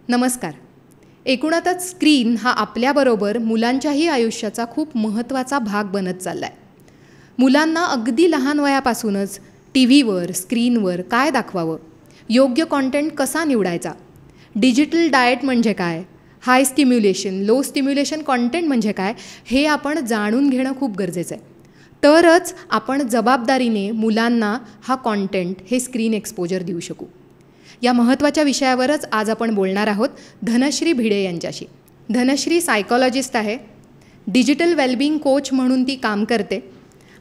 नमस्कार. एकूणातच स्क्रीन हा आपल्याबरोबर मुलांच्याही आयुष्याचा खूप महत्त्वाचा भाग बनत चालला आहे. मुलांना अगदी लहान वयापासूनच टी व्हीवर, स्क्रीनवर काय दाखवावं, योग्य कॉन्टेंट कसा निवडायचा, डिजिटल डाएट म्हणजे काय, हाय स्टिम्युलेशन, लो स्टिम्युलेशन कॉन्टेंट म्हणजे काय, हे आपण जाणून घेणं खूप गरजेचं आहे. तरच आपण जबाबदारीने मुलांना हा कॉन्टेंट, हे स्क्रीन एक्सपोजर देऊ शकू. या महत्त्वाच्या विषयावरच आज आपण बोलणार आहोत धनश्री भिडे यांच्याशी. धनश्री सायकॉलॉजिस्ट आहे, डिजिटल वेलबिंग कोच म्हणून ती काम करते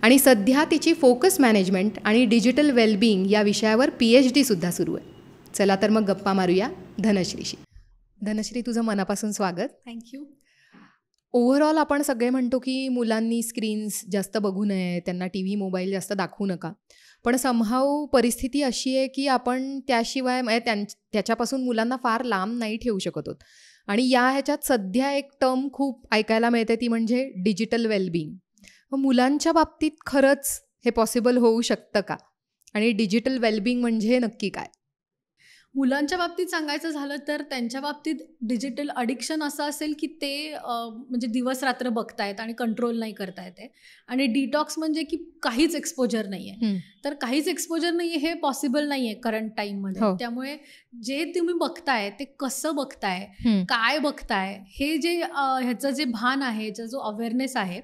आणि सध्या तिची फोकस मॅनेजमेंट आणि डिजिटल वेलबिंग या विषयावर PhD सुद्धा सुरू आहे. चला तर मग गप्पा मारूया धनश्रीशी. धनश्री, तुझं मनापासून स्वागत. थँक्यू. ओव्हरऑल आपण सगळे म्हणतो की मुलांनी स्क्रीन्स जास्त बघू नये, त्यांना TV, मोबाईल जास्त दाखवू नका. पण समहाऊ परिस्थिती अशी आहे की आपण त्याशिवाय त्याच्यापासून मुलांना फार लांब नाही ठेवू शकत आहोत. आणि ह्याच्यात सध्या एक टर्म खूप ऐकायला मिळते, ती म्हणजे डिजिटल वेलबिंग. मग मुलांच्या बाबतीत खरंच हे पॉसिबल होऊ शकतं का? आणि डिजिटल वेलबिंग म्हणजे नक्की काय? मुलांच्या बाबतीत सांगायचं झालं तर त्यांच्या बाबतीत डिजिटल अडिक्शन असं असेल की ते म्हणजे दिवस रात्र बघतायत आणि कंट्रोल नाही करतायत. आणि डिटॉक्स म्हणजे की काहीच एक्सपोजर नाही आहे. तर काहीच एक्सपोजर नाही आहे हे पॉसिबल नाही आहे करंट टाईममध्ये. त्यामुळे जे तुम्ही बघताय ते कसं बघताय, काय बघताय, हे जे ह्याचं जे भान आहे, ह्याचा जो अवेअरनेस आहे,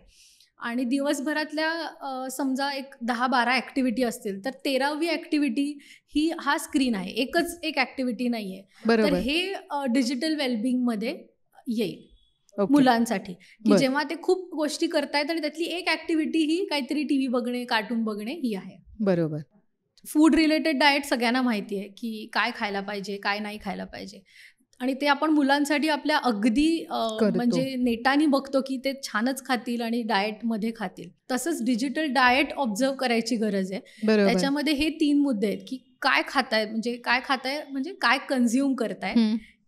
आणि दिवसभरातल्या समजा एक 10-12 ॲक्टिव्हिटी असतील तर 13वी ॲक्टिव्हिटी ही हा स्क्रीन आहे. एकच एक ॲक्टिव्हिटी नाही आहे. तर हे डिजिटल वेलबिंगमध्ये येईल मुलांसाठी, की जेव्हा ते खूप गोष्टी करतायत आणि त्यातली एक ॲक्टिव्हिटी ही काहीतरी TV बघणे, कार्टून बघणे ही आहे. बरोबर. फूड रिलेटेड डाएट सगळ्यांना माहिती आहे की काय खायला पाहिजे, काय नाही खायला पाहिजे. आणि ते आपण मुलांसाठी आपल्या अगदी म्हणजे नेटाने बघतो की ते छानच खातील आणि डाएटमध्ये खातील. तसंच डिजिटल डाएट ऑब्झर्व करायची गरज आहे. त्याच्यामध्ये हे 3 मुद्दे आहेत की काय खाताय, म्हणजे काय कन्झ्युम करताय,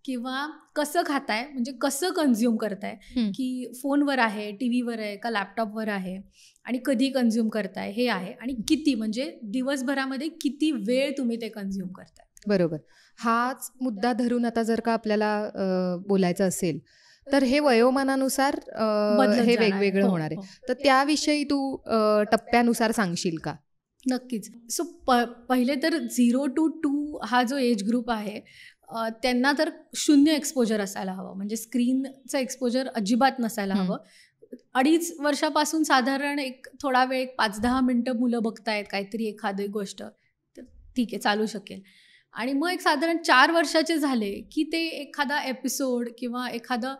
किंवा कसं खाताय म्हणजे कसं कन्झ्युम करताय, की फोनवर आहे, टीव्हीवर आहे का लॅपटॉपवर आहे, आणि कधी कन्झ्युम करताय हे आहे, आणि किती म्हणजे दिवसभरामध्ये किती वेळ तुम्ही ते कन्झ्युम करताय. बरोबर. हाच मुद्दा धरून आता जर का आपल्याला बोलायचं असेल तर हे वयोमानानुसार हे वेगवेगळं होणार आहे. तर त्याविषयी तू टप्प्यानुसार सांगशील का? नक्कीच. सो पहिले तर 0 to 2 हा जो एज ग्रुप आहे त्यांना तर 0 एक्सपोजर असायला हवं, म्हणजे स्क्रीनचं एक्सपोजर अजिबात नसायला हवं. 2.5 वर्षापासून साधारण एक थोडा वेळ 5-10 मिनटं मुलं बघतायत काहीतरी एखादी गोष्ट, तर ठीक आहे, चालू शकेल. आणि मग एक साधारण 4 वर्षाचे झाले की ते एखादा एपिसोड किंवा एखादं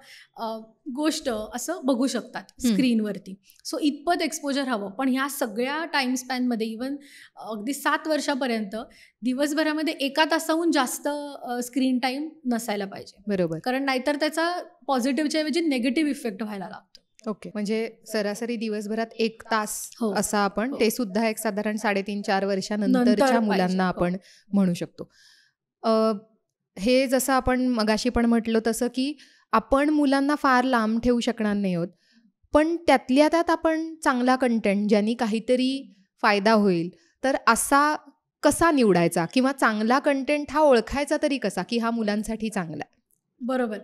गोष्ट असं बघू शकतात स्क्रीनवरती. सो इतपत एक्सपोजर हवं. पण ह्या सगळ्या टाईम स्पॅनमध्ये इवन अगदी 7 वर्षापर्यंत दिवसभरामध्ये 1 तासाहून जास्त स्क्रीन टाईम नसायला पाहिजे. बरोबर. कारण नाहीतर त्याचा पॉझिटिव्हच्या ऐवजी निगेटिव्ह इफेक्ट व्हायला लागतो. ओके. म्हणजे सरासरी दिवसभरात 1 तास असा आपण ते सुद्धा एक साधारण 3.5-4 वर्षानंतरच्या मुलांना आपण म्हणू शकतो. हे जसं आपण मगाशी पण म्हटलं तसं की आपण मुलांना फार लांब ठेवू शकणार नाही आहोत, पण त्यातल्या त्यात आपण चांगला कंटेंट ज्यांनी काहीतरी फायदा होईल तर असा कसा निवडायचा, किंवा चांगला कंटेंट हा ओळखायचा तरी कसा की हा मुलांसाठी चांगला आहे? बरोबर.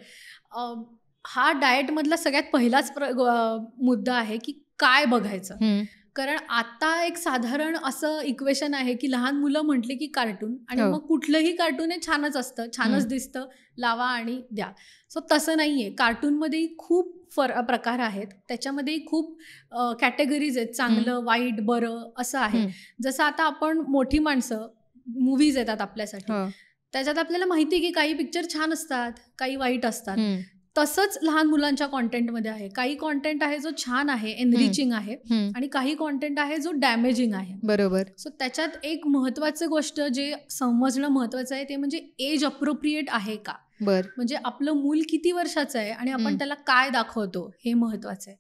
हा डाएटमधला सगळ्यात पहिलाच मुद्दा आहे की काय बघायचं. कारण आता एक साधारण असं इक्वेशन आहे की लहान मुलं म्हटले की कार्टून, आणि मग कुठलंही कार्टून हे छानच असतं, छानच दिसतं, लावा आणि द्या. सो तसं नाही आहे. कार्टूनमध्येही खूप प्रकार आहेत, त्याच्यामध्येही खूप कॅटेगरीज आहेत, चांगलं, वाईट, बरं असं आहे. जसं आता आपण मोठी माणसं मूवीज येतात आपल्यासाठी, त्याच्यात आपल्याला माहिती आहे की काही पिक्चर छान असतात, काही वाईट असतात. तसंच लहान मुलांच्या कॉन्टेंटमध्ये आहे. काही कॉन्टेंट आहे जो छान आहे, एनरिचिंग आहे, आणि काही कॉन्टेंट आहे जो डॅमेजिंग आहे. बरोबर. सो त्याच्यात एक महत्त्वाचं गोष्ट जे समजणं महत्त्वाचं आहे ते म्हणजे एज अप्रोप्रिएट आहे का. म्हणजे आपलं मूल किती वर्षाचं आहे आणि आपण त्याला काय दाखवतो हे महत्त्वाचं आहे.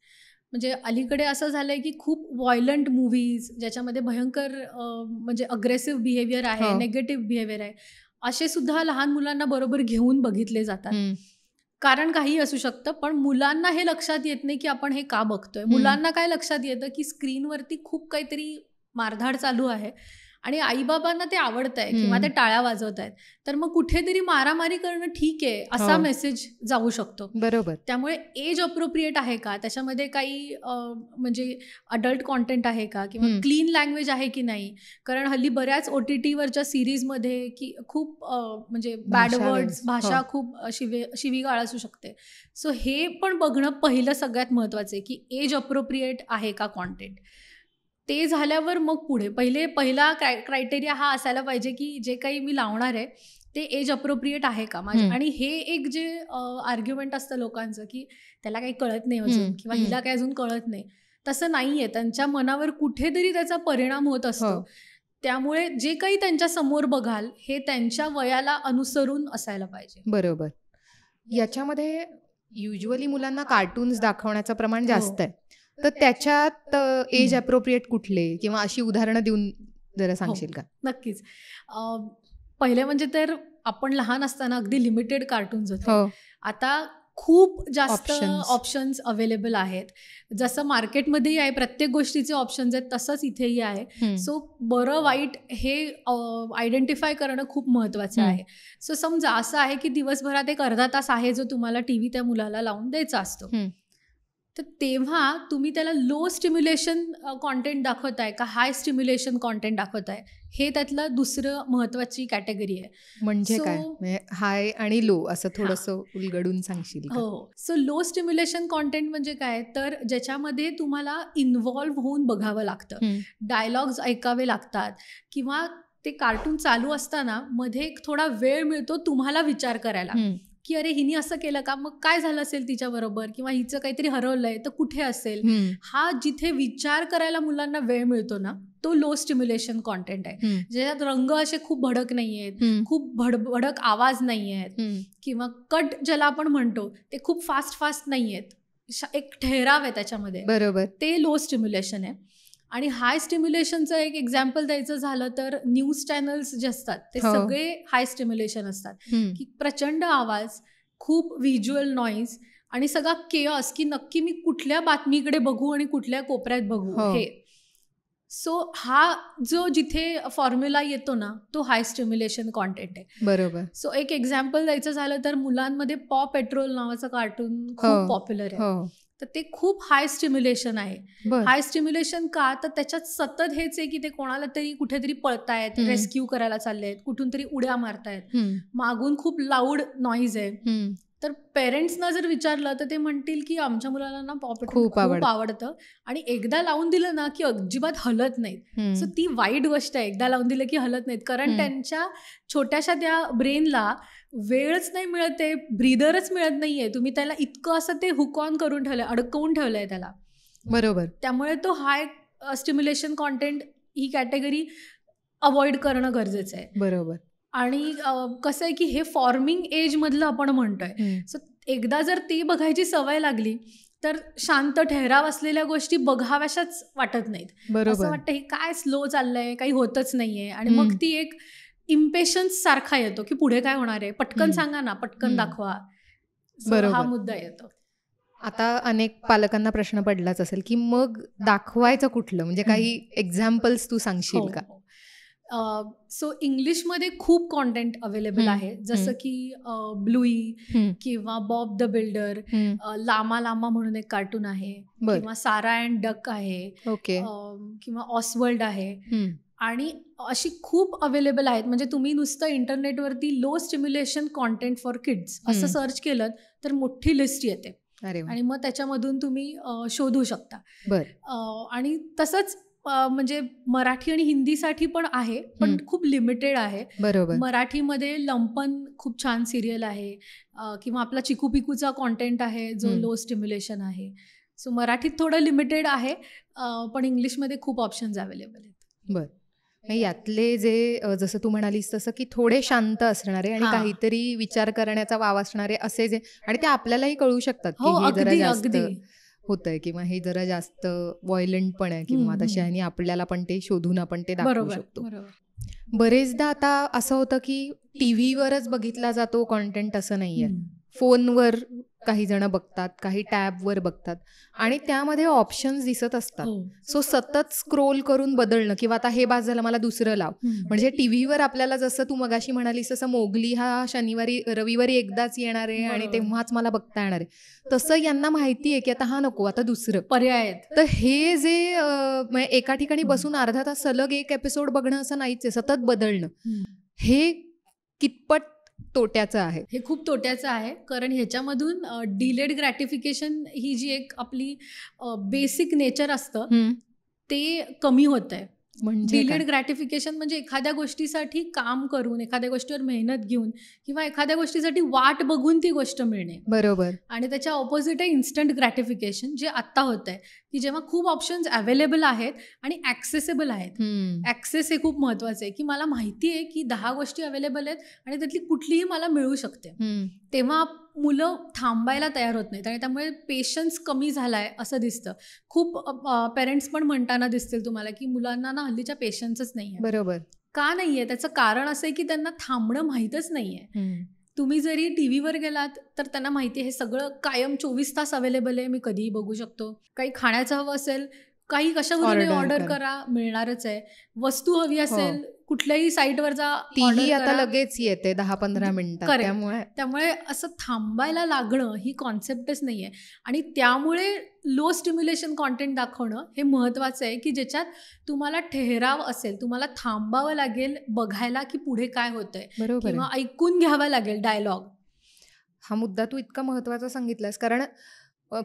म्हणजे अलीकडे असं झालंय की खूप व्हायलंट मूव्हीज ज्याच्यामध्ये भयंकर म्हणजे अग्रेसिव्ह बिहेवियर आहे, नेगेटिव्ह बिहेवियर आहे, असे सुद्धा लहान मुलांना बरोबर घेऊन बघितले जातात. कारण काही असू शकतं, पण मुलांना हे लक्षात येत नाही की आपण हे का बघतोय. मुलांना काय लक्षात येतं की स्क्रीनवरती खूप काहीतरी मारधाड चालू आहे आणि आईबाबांना ते आवडतंय किंवा ते टाळ्या वाजवत आहेत, तर मग कुठेतरी मारामारी करणं ठीक आहे असा मेसेज जाऊ शकतो. बरोबर. त्यामुळे एज अप्रोप्रिएट आहे का, त्याच्यामध्ये काही म्हणजे अडल्ट कॉन्टेंट आहे का, किंवा क्लीन लँग्वेज आहे की नाही. कारण हल्ली बऱ्याच OTT-वरच्या सिरीजमध्ये की खूप म्हणजे बॅड वर्ड्स, भाषा खूप शिवीगाळ असू शकते. सो हे पण बघणं पहिलं सगळ्यात महत्त्वाचं आहे की एज अप्रोप्रिएट आहे का कॉन्टेंट. ते झाल्यावर मग पुढे पहिला क्रायटेरिया हा असायला पाहिजे की जे काही मी लावणार आहे ते एज अप्रोप्रिएट आहे का माझ्या. आणि हे एक जे आर्ग्युमेंट असतं लोकांचं की त्याला काही कळत नाही अजून, किंवा हिला काही अजून कळत नाही, तसं नाहीये. त्यांच्या मनावर कुठेतरी त्याचा परिणाम होत असतो. त्यामुळे जे काही त्यांच्या समोर बघाल हे त्यांच्या वयाला अनुसरून असायला पाहिजे. बरोबर. याच्यामध्ये युजली मुलांना कार्टून्स दाखवण्याचं प्रमाण जास्त आहे, तर त्याच्यात एज अप्रोप्रिएट कुठले, किंवा अशी उदाहरणं देऊन जरा सांगशील का? नक्कीच. पहिले म्हणजे तर आपण लहान असताना अगदी लिमिटेड कार्टून्स होते. आता खूप जास्त ऑप्शन्स अवेलेबल आहेत. जसं मार्केटमध्येही आहे, प्रत्येक गोष्टीचे ऑप्शन्स आहेत, तसंच इथेही आहे. सो बरं वाईट हे आयडेंटिफाय करणं खूप महत्त्वाचं आहे. सो समजा असं आहे की दिवसभरात एक अर्धा तास आहे जो तुम्हाला TV त्या मुलाला लावून द्यायचा असतो, तर तेव्हा तुम्ही त्याला लो स्टिम्युलेशन कॉन्टेंट दाखवताय का हाय स्टिम्युलेशन कॉन्टेंट दाखवताय, हे त्यातलं दुसरं महत्त्वाची कॅटेगरी आहे. म्हणजे काय हाय आणि लो असं थोडंसं उलगडून सांगशील का? हो. सो लो स्टिम्युलेशन कॉन्टेंट म्हणजे काय, तर ज्याच्यामध्ये तुम्हाला इन्व्हॉल्व्ह होऊन बघावं लागतं, डायलॉग्स ऐकावे लागतात, किंवा ते कार्टून चालू असताना मध्ये एक थोडा वेळ मिळतो तुम्हाला विचार करायला की अरे हिने असं केलं का, मग काय झालं असेल तिच्याबरोबर, किंवा हिचं काहीतरी हरवलंय तर कुठे असेल. हा जिथे विचार करायला मुलांना वेळ मिळतो ना, तो लो स्टिम्युलेशन कॉन्टेंट आहे. ज्याच्यात रंग असे खूप भडक नाहीयेत, खूप भडक आवाज नाहीयेत, किंवा कट ज्याला आपण म्हणतो ते खूप फास्ट नाहीयेत, एक ठहराव आहे त्याच्यामध्ये. बरोबर. ते लो स्टिम्युलेशन आहे. आणि हाय स्टिम्युलेशनचं एक एक्झाम्पल द्यायचं झालं तर न्यूज चॅनल्स जे असतात ते सगळे हाय स्टिम्युलेशन असतात, की प्रचंड आवाज, खूप व्हिज्युअल नॉईज आणि सगळा केऑस, की नक्की मी कुठल्या बातमीकडे बघू आणि कुठल्या कोपऱ्यात बघू हे. सो हा जो जिथे फॉर्म्युला येतो ना, तो हाय स्टिम्युलेशन कॉन्टेंट आहे. बरोबर. सो एक एक्झाम्पल द्यायचं झालं तर मुलांमध्ये पॉ पेट्रोल नावाचं कार्टून खूप पॉप्युलर आहे. तर ते खूप हाय स्टिम्युलेशन आहे. हाय स्टिम्युलेशन का, तर त्याच्यात सतत हेच आहे की ते कोणाला तरी कुठेतरी पळतायत, रेस्क्यू करायला चाललेत, कुठून तरी उड्या मारतायत, मागून खूप लाऊड नॉईज आहे. तर पेरेंट्सना जर विचारलं तर ते म्हणतील की आमच्या मुलाला ना पॉ पेट्रोल खूप आवडतं, आणि एकदा लावून दिलं ना की अजिबात हलत नाहीत. सो ती वाईट गोष्ट आहे, एकदा लावून दिलं की हलत नाहीत, कारण त्यांच्या छोट्याशा त्या ब्रेनला वेळच नाही मिळत आहे, ब्रीदरच मिळत नाहीये. तुम्ही त्याला इतकं असं ते हुक ऑन करून ठेवलंय, अडकवून ठेवलंय त्याला. बरोबर. त्यामुळे तो हाय स्टिम्युलेशन कॉन्टेंट ही कॅटेगरी अवॉइड करणं गरजेचं आहे. बरोबर. आणि कसं आहे की हे फॉर्मिंग एज मधलं आपण म्हणतोय. सो एकदा जर ती बघायची सवय लागली तर शांत ठहराव असलेल्या गोष्टी बघाव्याशाच वाटत नाहीत. असं वाटतं हे काय स्लो चाललंय, काही होतच नाहीये, आणि मग ती एक इम्पेशन्स सारखा येतो की पुढे काय होणार आहे, पटकन सांगा ना, पटकन दाखवा. हा मुद्दा येतो. आता अनेक पालकांना प्रश्न पडलाच असेल की मग दाखवायचं कुठलं, म्हणजे काही एक्झाम्पल्स तू सांगशील का? सो इंग्लिशमध्ये खूप कॉन्टेंट अवेलेबल आहे, जसं की ब्लूई किंवा Bob the Builder, Llama Llama म्हणून एक कार्टून आहे, किंवा सारा अँड डक आहे, किंवा ऑसवर्ल्ड आहे, आणि अशी खूप अवेलेबल आहेत. म्हणजे तुम्ही नुसतं इंटरनेटवरती low stimulation content for kids असं सर्च केलं तर मोठी लिस्ट येते, आणि मग त्याच्यामधून तुम्ही शोधू शकता. आणि तसंच म्हणजे मराठी आणि हिंदीसाठी पण आहे, पण खूप लिमिटेड आहे. मराठीमध्ये लंपन खूप छान सिरियल आहे, किंवा आपला चिकू पिकूचा कॉन्टेंट आहे जो लो स्टिम्युलेशन आहे. सो मराठीत थोडं लिमिटेड आहे, पण इंग्लिशमध्ये खूप ऑप्शन्स अवेलेबल आहेत. बरं. यातले जे जसं तू म्हणालीस तसं की थोडे शांत असणारे आणि काहीतरी विचार करण्याचा वाव असणारे असे जे, आणि ते आपल्यालाही कळू शकतात की हे जरा जास्त होतंय किंवा हे जरा जास्त व्हायलंट पण आहे, किंवा तशाने आपल्याला पण ते शोधून आपण ते दाखवू शकतो. बरेचदा आता असं होतं की टीव्हीवरच बघितला जातो कॉन्टेंट, असं नाहीये, फोनवर काही जण बघतात, काही टॅबवर बघतात आणि त्यामध्ये ऑप्शन्स दिसत असतात. सो सतत स्क्रोल करून बदलणं किंवा आता हे बास झालं मला दुसरं लाव. म्हणजे टीव्हीवर आपल्याला जसं तू मगाशी म्हणालीस तसं मोगली हा रविवारी एकदाच येणार आहे आणि तेव्हाच मला बघता येणार आहे, तसं यांना माहिती आहे की आता हा नको, आता दुसरं पर्याय आहेत. तर हे जे एका ठिकाणी बसून अर्धा तास सलग एक एपिसोड बघणं असं नाहीच आहे, सतत बदलणं हे कितपत तोट्याचं आहे? हे खूप तोट्याचं आहे, कारण ह्याच्यामधून डिलेड ग्रॅटिफिकेशन ही जी एक आपली बेसिक नेचर असतं ते कमी होत आहे. डिलेड ग्रॅटिफिकेशन म्हणजे एखाद्या गोष्टीसाठी काम करून, एखाद्या गोष्टीवर मेहनत घेऊन किंवा एखाद्या गोष्टीसाठी वाट बघून ती गोष्ट मिळणे. बरोबर. आणि त्याच्या ऑपोजिट आहे इन्स्टंट ग्रॅटिफिकेशन, जे आत्ता होत आहे की जेव्हा खूप ऑप्शन्स अवेलेबल आहेत आणि ॲक्सेसेबल आहेत. ॲक्सेस हे खूप महत्त्वाचं आहे की मला माहिती आहे की 10 गोष्टी अवेलेबल आहेत आणि त्यातली कुठलीही मला मिळू शकते. तेव्हा मुलं थांबायला तयार होत नाहीत आणि त्यामुळे पेशन्स कमी झालाय असं दिसतं. खूप पेरेंट्स पण म्हणताना दिसतील तुम्हाला की मुलांना ना हल्लीच्या पेशन्सच नाहीये. बरोबर. का नाहीये? त्याचं कारण असं आहे की त्यांना थांबणं माहीतच नाहीये. तुम्ही जरी टीव्हीवर गेलात तर त्यांना माहिती आहे हे सगळं कायम 24 तास अवेलेबल आहे, मी कधीही बघू शकतो. काही खाण्याचं हवं असेल, काही कशावरून ऑर्डर करा, मिळणारच आहे. वस्तू हवी असेल, कुठल्याही साईटवर जा, तीही आता लगेच येते 10-15 मिनिटात. त्यामुळे असं थांबायला लागणं ही कॉन्सेप्टच नाहीये. आणि त्यामुळे लो स्टिम्युलेशन कॉन्टेंट दाखवणं हे महत्त्वाचं आहे की ज्याच्यात तुम्हाला ठहराव असेल, तुम्हाला थांबावं लागेल बघायला की पुढे काय होतंय, किंवा ऐकून घ्यावा लागेल डायलॉग. हा मुद्दा तू इतका महत्त्वाचा सांगितलास, कारण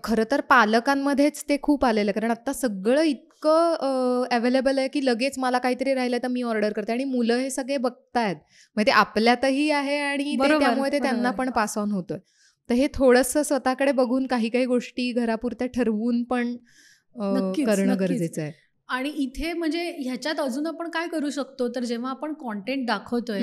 खरं तर पालकांमध्येच ते खूप आलेलं, कारण आता सगळं इतकं अवेलेबल आहे की लगेच मला काहीतरी राहिलं तर मी ऑर्डर करते आणि मुलं हे सगळे बघतायत, म्हणजे आपल्यातही आहे आणि त्यामुळे ते त्यांना पण पास ऑन होतं. तर हे थोडंसं स्वतःकडे बघून काही काही गोष्टी घरापुरत्या ठरवून पण करणं गरजेचं आहे. आणि इथे म्हणजे ह्याच्यात अजून आपण काय करू शकतो, तर जेव्हा आपण कॉन्टेंट दाखवतोय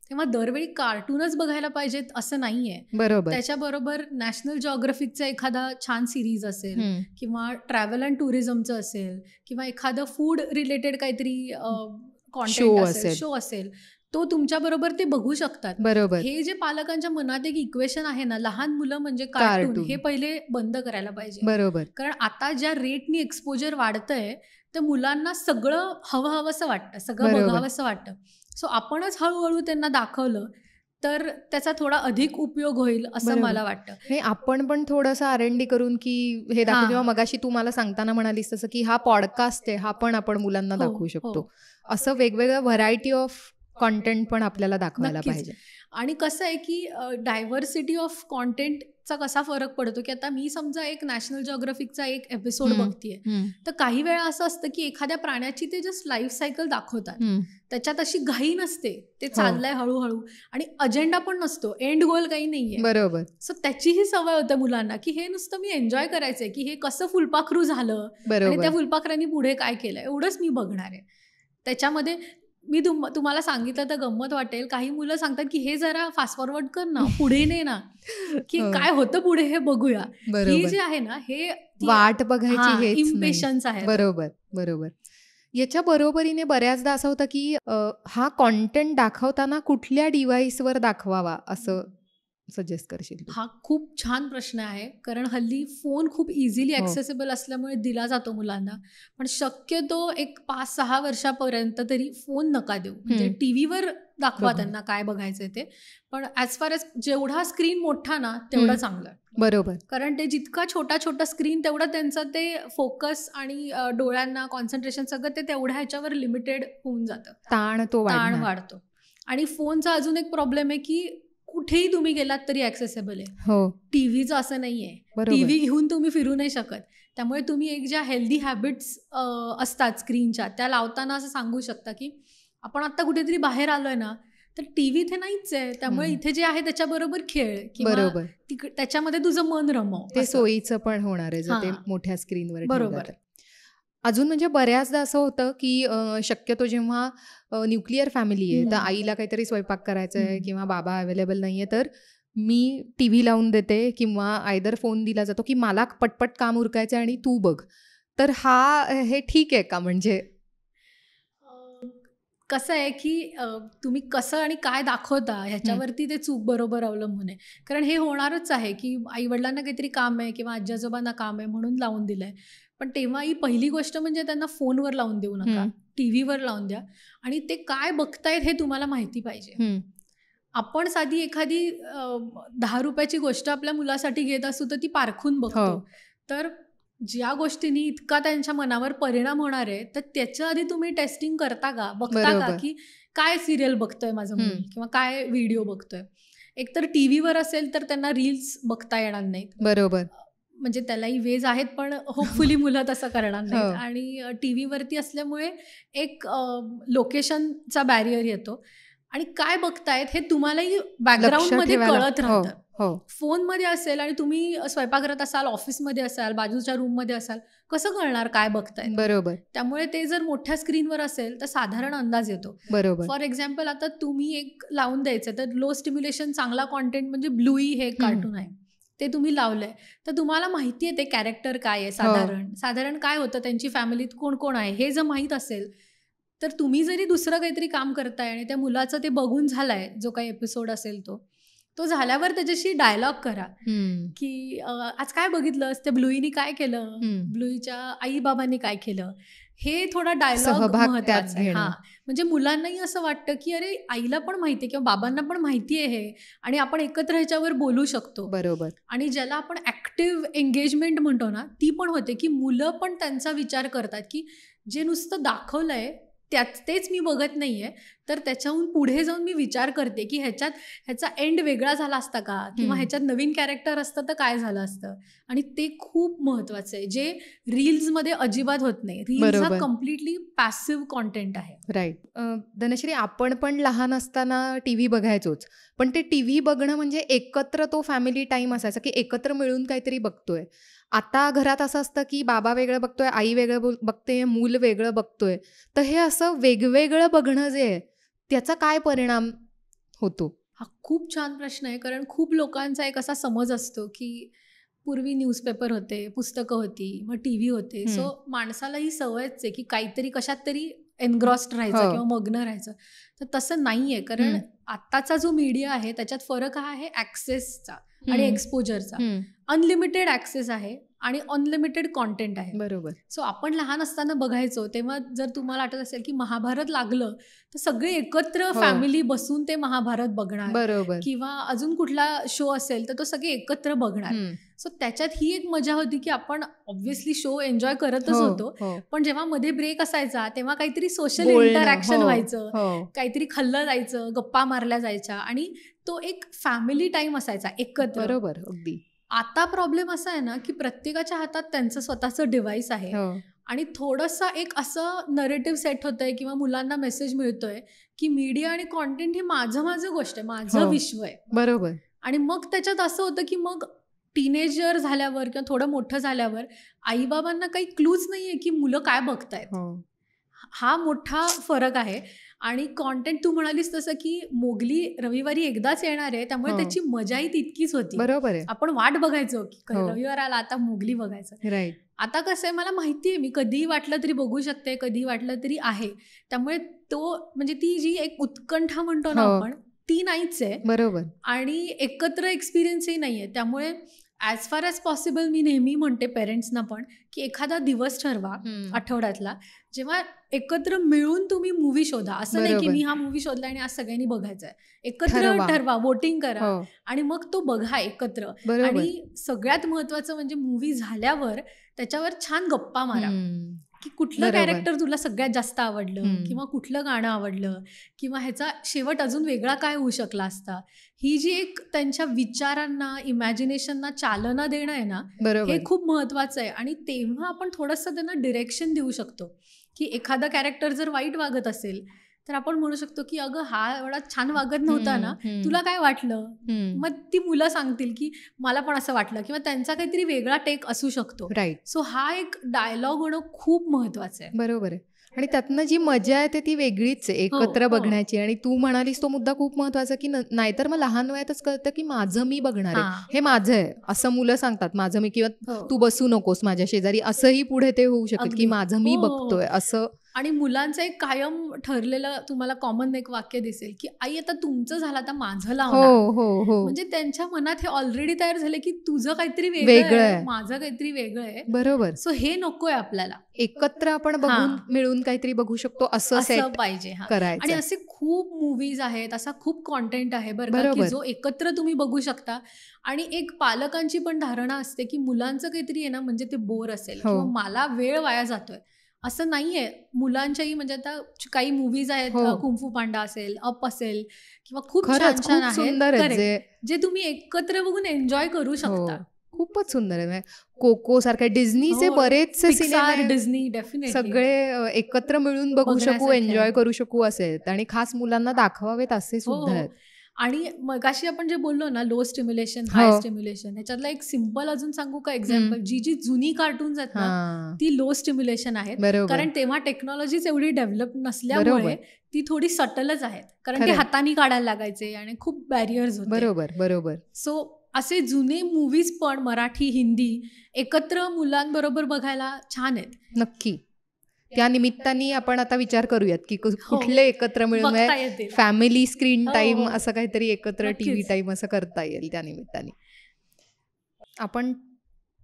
तेव्हा दरवेळी कार्टूनच बघायला पाहिजेत असं नाहीये. बरोबर. त्याच्याबरोबर नॅशनल जिओग्राफिकचा एखादा छान सिरीज असेल किंवा ट्रॅव्हल अँड टुरिझमचं असेल किंवा एखादं फूड रिलेटेड काहीतरी कॉन्टेंट असेल, शो असेल, तो तुमच्या बरोबर ते बघू शकतात. बरोबर. हे जे पालकांच्या मनात एक इक्वेशन आहे ना, लहान मुलं म्हणजे कार्टून, हे पहिले बंद करायला पाहिजे. बरोबर. कारण आता ज्या रेटनी एक्सपोजर वाढतंय तर मुलांना सगळं हवंसं वाटतं, सगळं बघावंसं वाटतं. सो आपणच हळूहळू त्यांना दाखवलं तर त्याचा थोडा अधिक उपयोग होईल असं मला वाटतं. हे आपण पण थोडंसं R&D करून की हे दाखवू, किंवा मगाशी तू मला सांगताना म्हणालीस तसं की हा पॉडकास्ट आहे, हा पण आपण मुलांना दाखवू शकतो. असं वेगवेगळं व्हरायटी ऑफ कॉन्टेंट पण आपल्याला दाखवायला पाहिजे. आणि कसं आहे की डायव्हर्सिटी ऑफ कॉन्टेंटचा कसा फरक पडतो की आता मी समजा एक नॅशनल जिओग्राफिकचा एक एपिसोड बघतीये, तर काही वेळा असं असतं की एखाद्या प्राण्याची ते जस्ट लाईफ सायकल दाखवतात, त्याच्यात अशी घाई नसते, ते चाललंय हळूहळू आणि अजेंडा पण नसतो, एंड गोल काही नाहीये. बरोबर. सो त्याचीही सवय होते मुलांना की हे नुसतं मी एन्जॉय करायचंय, की हे कसं फुलपाखरू झालं आणि त्या फुलपाखरांनी पुढे काय केलं एवढंच मी बघणार आहे. त्याच्यामध्ये मी तुम्हाला सांगितलं तर गंमत वाटेल, काही मुलं सांगतात की हे जरा फास्ट फॉरवर्ड कर ना, पुढे ने ना, की काय होतं पुढे हे बघूया. हे जे आहे ना, हे वाट बघायची इम्पेशन्स आहे. बरोबर बरोबर. याच्या बरोबरीने बऱ्याचदा असं होतं की हा कॉन्टेंट दाखवताना कुठल्या डिव्हाइसवर दाखवावा असं सजेस्ट करशील? हा खूप छान प्रश्न आहे, कारण हल्ली फोन खूप इझिली ॲक्सेसिबल असल्यामुळे दिला जातो मुलांना. पण शक्यतो एक 5-6 वर्षापर्यंत तरी फोन नका देऊ. म्हणजे टीव्हीवर दाखवा त्यांना काय बघायचंय ते, पण ॲज फार एज जेवढा स्क्रीन मोठा ना तेवढं चांगलं. बरोबर. कारण ते जितका छोटा स्क्रीन तेवढं त्यांचं ते फोकस आणि डोळ्यांना कॉन्सन्ट्रेशन सगळं ते तेवढ्या ह्याच्यावर लिमिटेड होऊन जातं, ताण वाढतो. आणि फोनचा अजून एक प्रॉब्लेम आहे की कुठेही तुम्ही गेलात तरी ॲक्सेसेबल आहे. टीव्हीचं असं नाहीये, टीव्ही घेऊन तुम्ही फिरू नाही शकत. त्यामुळे तुम्ही एक ज्या हेल्दी हॅबिट्स असतात स्क्रीनच्या त्या लावताना असं सांगू शकता की आपण आता कुठेतरी बाहेर आलोय ना, तर टीव्ही इथे नाहीच आहे, त्यामुळे इथे जे आहे त्याच्याबरोबर खेळ किंवा त्याच्यामध्ये तुझं मन रमव, ते सोयीचं पण होणार आहे जर ते मोठ्या स्क्रीनवर. बरोबर. अजून म्हणजे बऱ्याचदा असं होतं की शक्यतो जेव्हा न्यूक्लिअर फॅमिली आहे तर आईला काहीतरी स्वयंपाक करायचा आहे किंवा बाबा अवेलेबल नाही आहे, तर मी टीव्ही लावून देते किंवा आयदर फोन दिला जातो की मला पटपट काम उरकायचं आणि तू बघ. तर हे ठीक आहे का? म्हणजे कसं आहे की तुम्ही कसं आणि काय दाखवता ह्याच्यावरती ते चूक बरोबर अवलंबून आहे. कारण हे होणारच आहे की आई वडिलांना काहीतरी काम आहे किंवा आजी आजोबांना काम आहे म्हणून लावून दिलंय. पण तेव्हा ही पहिली गोष्ट म्हणजे त्यांना फोनवर लावून देऊ नका, टीव्हीवर लावून द्या आणि ते काय बघतायत हे तुम्हाला माहिती पाहिजे. आपण साधी एखादी 10 रुपयाची गोष्ट आपल्या मुलासाठी घेत असू तर ती पारखून बघतो. तर ज्या गोष्टींनी इतका त्यांच्या मनावर परिणाम होणार आहे तर त्याच्या आधी तुम्ही टेस्टिंग करता का, बघता का की काय सिरियल बघतोय माझं मूल किंवा काय व्हिडिओ बघतोय. एकतर टीव्हीवर असेल तर त्यांना रील्स बघता येणार नाहीत. बरोबर. म्हणजे त्यालाही वेज आहेत पण होपफुली मुलं तसं करणार नाहीत. आणि टीव्हीवरती असल्यामुळे एक लोकेशनचा बॅरियर येतो आणि काय बघतायत हे तुम्हालाही बॅकग्राऊंड मध्ये कळत राहतं. फोनमध्ये असेल आणि तुम्ही स्वयंपाकघरात असाल, ऑफिसमध्ये असाल, बाजूच्या रूममध्ये असाल, कसं कळणार काय बघताय. बरोबर. त्यामुळे ते जर मोठ्या स्क्रीनवर असेल तर साधारण अंदाज येतो. बरोबर. फॉर एक्झाम्पल आता तुम्ही एक लावून द्यायचं तर लो स्टिम्युलेशन चांगला कॉन्टेंट म्हणजे ब्लूई हे कार्टून आहे ते तुम्ही लावलंय तर तुम्हाला माहिती आहे ते कॅरेक्टर काय आहे, साधारण काय होतं, त्यांची फॅमिलीत कोण कोण आहे हे जर माहीत असेल तर तुम्ही जरी दुसरं काहीतरी काम करताय आणि त्या मुलाचं ते बघून झालाय जो काही एपिसोड असेल तो झाल्यावर त्याच्याशी डायलॉग करा की आज काय बघितलंस, ते ब्लूईनी काय केलं, ब्लूईच्या आई बाबांनी काय केलं, हे थोडा डायलॉग महत्वाचा आहे. म्हणजे मुलांनाही असं वाटतं की अरे आईला पण माहिती आहे किंवा बाबांना पण माहिती आहे हे आणि आपण एकत्र ह्याच्यावर बोलू शकतो. बरोबर. आणि ज्याला आपण ऍक्टिव्ह एंगेजमेंट म्हणतो ना ती पण होते की मुलं पण त्यांचा विचार करतात की जे नुसतं दाखवलंय तेच मी बघत नाहीये तर त्याच्याहून पुढे जाऊन मी विचार करते की ह्याचा एंड वेगळा झाला असता का किंवा ह्याच्यात नवीन कॅरेक्टर असतं तर काय झालं असतं. आणि ते खूप महत्वाचं आहे जे रील्समध्ये अजिबात होत नाही. रील्स हा कम्प्लिटली पॅसिव्ह कॉन्टेंट आहे. राईट. धनश्री, आपण पण लहान असताना टीव्ही बघायचोच पण ते टीव्ही बघणं म्हणजे एकत्र तो फॅमिली टाइम असायचा की एकत्र मिळून काहीतरी बघतोय. आता घरात असं असतं की बाबा वेगळं बघतोय, आई वेगळं बघते, मूल वेगळं बघतोय. तर हे असं वेगवेगळं बघणं जे आहे त्याचा काय परिणाम होतो? हा खूप छान प्रश्न आहे. कारण खूप लोकांचा एक असा समज असतो की पूर्वी न्यूजपेपर होते, पुस्तकं होती, मग टीव्ही होते. सो माणसाला ही सवयच आहे की काहीतरी कशात तरी एनग्रॉस्ड राहायचं किंवा मग्न राहायचं. तर तसं नाहीये. कारण आत्ताचा जो मीडिया आहे त्याच्यात फरक हा आहे ऍक्सेसचा आणि एक्सपोजरचा. अनलिमिटेड ऍक्सेस आहे आणि अनलिमिटेड कॉन्टेंट आहे. बरोबर. सो आपण लहान असताना बघायचो तेव्हा जर तुम्हाला आठवत असेल की महाभारत लागलं तर सगळे एकत्र फॅमिली बसून ते महाभारत बघणार. बरोबर. किंवा अजून कुठला शो असेल तर तो सगळे एकत्र बघणार. सो त्याच्यात ही एक मजा होती की आपण ऑब्व्हियसली शो एन्जॉय करतच होतो पण जेव्हा मध्ये ब्रेक असायचा तेव्हा काहीतरी सोशल इंटरॅक्शन व्हायचं, काहीतरी खाल्लं जायचं, गप्पा मारल्या जायच्या आणि तो एक फॅमिली टाइम असायचा एकत्र. बरोबर. अगदी. आता प्रॉब्लेम असा आहे ना की प्रत्येकाच्या हातात त्यांचं स्वतःचं डिव्हाइस आहे आणि थोडंसं एक असं नरेटिव्ह सेट होतंय किंवा मुलांना मेसेज मिळतोय की मीडिया आणि कॉन्टेंट ही माझं गोष्ट आहे, माझं विश्व आहे. बरोबर. आणि मग त्याच्यात असं होतं की मग टीनेजर झाल्यावर किंवा थोडं मोठं झाल्यावर आईबाबांना काही क्लूच नाहीये की मुलं काय बघतायत. हा मोठा फरक आहे. आणि कॉन्टेंट तू म्हणालीस तसं की मोगली रविवारी एकदाच येणार आहे त्यामुळे त्याची मजाही तितकीच होती. बरोबर आहे. आपण वाट बघायचो की रविवार आला आता मोगली बघायचं. राईट. आता कसं आहे मला माहिती आहे मी कधीही वाटलं तरी बघू शकते, कधी वाटलं तरी आहे. त्यामुळे तो म्हणजे ती जी एक उत्कंठा म्हणतो ना आपण ती नाहीच आहे. बरोबर. आणि एकत्र एक्सपिरियन्सही नाहीये. त्यामुळे ॲज फार ॲज पॉसिबल मी नेहमी म्हणते पेरेंट्सना पण की एखादा दिवस ठरवा आठवड्यातला जेव्हा एकत्र मिळून तुम्ही मूवी शोधा. असं नाही की मी हा मूवी शोधला आणि आज सगळ्यांनी बघायचा आहे. एकत्र ठरवा, वोटिंग करा आणि मग तो बघा एकत्र. आणि सगळ्यात महत्वाचं म्हणजे मूवी झाल्यावर त्याच्यावर छान गप्पा मारा की कुठलं कॅरेक्टर तुला सगळ्यात जास्त आवडलं किंवा कुठलं गाणं आवडलं किंवा ह्याचा शेवट अजून वेगळा काय होऊ शकला असता. ही जी एक त्यांच्या विचारांना, इमॅजिनेशनना चालना देणं आहे ना हे खूप महत्वाचं आहे. आणि तेव्हा आपण थोडंसं त्यांना डिरेक्शन देऊ शकतो की एखादा कॅरेक्टर जर वाईट वागत असेल तर आपण म्हणू शकतो की अगं हा एवढा छान वागत नव्हता ना, तुला काय वाटलं. मग ती मुलं सांगतील की मला पण असं वाटलं किंवा त्यांचा काहीतरी वेगळा टेक असू शकतो. राईट. सो हा एक डायलॉग होणं खूप महत्वाचं आहे. बरोबर आहे. आणि त्यातनं जी मजा आहे ती वेगळीच आहे एकत्र बघण्याची. आणि तू म्हणालीस तो मुद्दा खूप महत्वाचा की नाहीतर मग लहान वयातच कळतं की माझं मी बघणार आहे, हे माझं आहे असं मुलं सांगतात. माझं मी किंवा तू बसू नकोस माझ्या शेजारी असंही पुढे ते होऊ शकेल की माझं मी बघतोय असं आणि मुलांचं एक कायम ठरलेलं तुम्हाला कॉमन एक वाक्य दिसेल की आई आता तुमचं झालं आता माझं हो लावणार. हो हो म्हणजे त्यांच्या मनात हे ऑलरेडी तयार झाले की तुझं काहीतरी वेगळं वेगळं आहे, आहे. माझं काहीतरी वेगळं आहे. बरोबर. सो हे नकोय आपल्याला. एकत्र आपण बघून मिळून काहीतरी बघू शकतो असं असं सेट पाहिजे. आणि करायचं. असे खूप मूवीज आहेत, असा खूप कॉन्टेंट आहे बरं का, की बरोबर. जो एकत्र तुम्ही बघू शकता. आणि एक पालकांची पण धारणा असते की मुलांचं काहीतरी आहे ना म्हणजे ते बोर असेल हो. किंवा मला वेळ वाया जातोय, असं नाहीये. मुलांच्याही म्हणजे आता काही मूवीज आहेत, हो. कुंफू पांडा असेल, अप असेल किंवा खूप छान खरंच छान खूप आहेत. सुंदर आहेत Correct. जे तुम्ही एकत्र बघून एन्जॉय करू शकता. हो खूपच सुंदर आहे. कोको सारख्या डिझनीचे हो, बरेचसे पिक्सार, सिनेमे डिझनी डेफिनेटली सगळे एकत्र मिळून बघू शकू, बघण्यासारखे एन्जॉय आहेत. करू शकू असे आणि खास मुलांना दाखवावेत असे सुद्धा हो. आहेत. आणि मगाशी आपण जे बोललो ना, लो स्टिम्युलेशन, हाय हो. स्टिम्युलेशन, ह्याच्यातला एक सिम्पल अजून सांगू का एक्झाम्पल? जी जुनी कार्टून्स आहेत ना, हां. ती लो स्टिम्युलेशन आहेत. बरोबर. कारण तेव्हा टेक्नॉलॉजीच एवढी डेव्हलप नसल्यामुळे बरोबर. ती थोडी सटलच आहेत. कारण ते खरंय. हाताने काढायला लागायचे आणि खूप बॅरियर्स होते. बरोबर, बरोबर. सो असे जुने मूवीज पण मराठी, हिंदी एकत्र मुलांबरोबर बघायला छान आहेत. नक्की. त्या निमित्ताने आपण आता विचार करूयात की हो. कुठले एकत्र मिळून बघता येतील. फॅमिली स्क्रीन हो, टाइम हो. असं काहीतरी एकत्र नक्कीच. टीव्ही टाइम असं करता येईल त्या निमित्ताने. आपण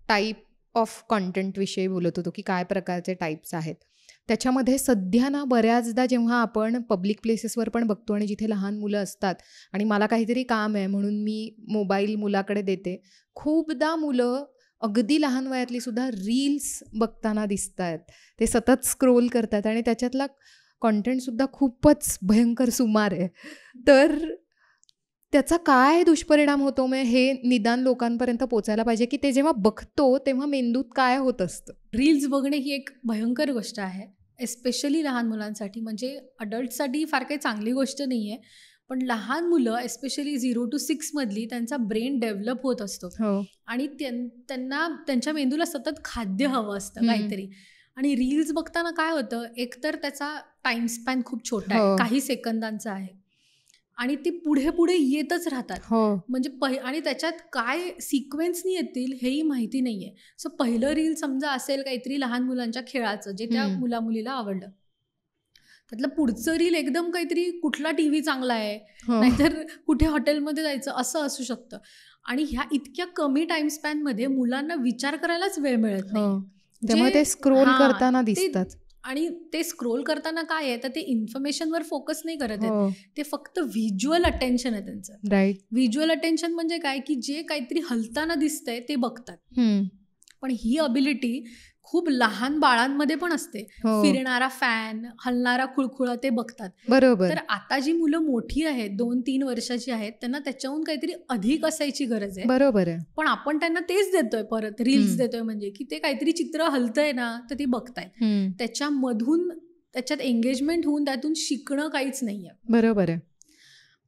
टाईप ऑफ कंटेंट विषयी बोलत होतो की काय प्रकारचे टाईप्स आहेत. त्याच्यामध्ये सध्या ना बऱ्याचदा जेव्हा आपण पब्लिक प्लेसेसवर पण बघतो आणि जिथे लहान मुलं असतात आणि मला काहीतरी काम आहे म्हणून मी मोबाईल मुलाकडे देते, खूपदा मुलं अगदी लहान वयातली सुद्धा रील्स बघताना दिसत आहेत. ते सतत स्क्रोल करतात आणि त्याच्यातला कॉन्टेंटसुद्धा खूपच भयंकर सुमार आहे. तर त्याचा काय दुष्परिणाम होतो मग हे निदान लोकांपर्यंत पोचायला पाहिजे की ते जेव्हा बघतो तेव्हा मेंदूत काय होत असतं. रील्स बघणे ही एक भयंकर गोष्ट आहे, एस्पेशली लहान मुलांसाठी. म्हणजे अडल्टसाठी फार काही चांगली गोष्ट नाही आहे, पण लहान मुलं एस्पेशली 0 to 6 मधली त्यांचा ब्रेन डेव्हलप होत असतो हो. आणि त्यांना त्यांच्या मेंदूला सतत खाद्य हवं असतं काहीतरी. आणि रील्स बघताना काय होतं, एकतर त्याचा टाइम स्पॅन खूप छोटा आहे, हो. काही सेकंदांचा आहे आणि ते पुढे पुढे येतच राहतात. हो. म्हणजे आणि त्याच्यात काय सिक्वेन्सनी येतील हेही माहिती नाहीये. सो पहिलं रील समजा असेल काहीतरी लहान मुलांच्या खेळाचं जे त्या मुलामुलीला आवडलं, त्यातलं पुढचं रील एकदम काहीतरी कुठला टीव्ही चांगला आहे, हो. नाहीतर कुठे हॉटेलमध्ये जायचं असं असू शकतं. आणि ह्या इतक्या कमी टाइम स्पॅन मध्ये मुलांना विचार करायलाच वेळ मिळत नाही. हो. त्यामुळे ते स्क्रोल हां, करताना दिसतात. आणि ते स्क्रोल करताना काय आहे तर ते इन्फॉर्मेशनवर फोकस नाही करत आहेत, हो. ते फक्त व्हिज्युअल अटेन्शन आहे त्यांचं. राईट. व्हिज्युअल अटेन्शन म्हणजे काय की जे काहीतरी हलताना दिसतंय ते बघतात. पण ही अबिलिटी खूप लहान बाळांमध्ये पण असते. हो. फिरणारा फॅन, हलणारा खुळखुळा ते बघतात. बरोबर. तर आता जी मुलं मोठी आहेत, 2-3 वर्षाची आहेत, त्यांना त्याच्याहून काहीतरी अधिक असायची गरज आहे. बरोबर आहे. पण आपण त्यांना तेच देतोय, परत रील्स देतोय, म्हणजे की ते काहीतरी चित्र हलतंय ना तर ती बघतायत. त्याच्यामधून त्याच्यात एंगेजमेंट होऊन त्यातून शिकणं काहीच नाहीये. बरोबर आहे.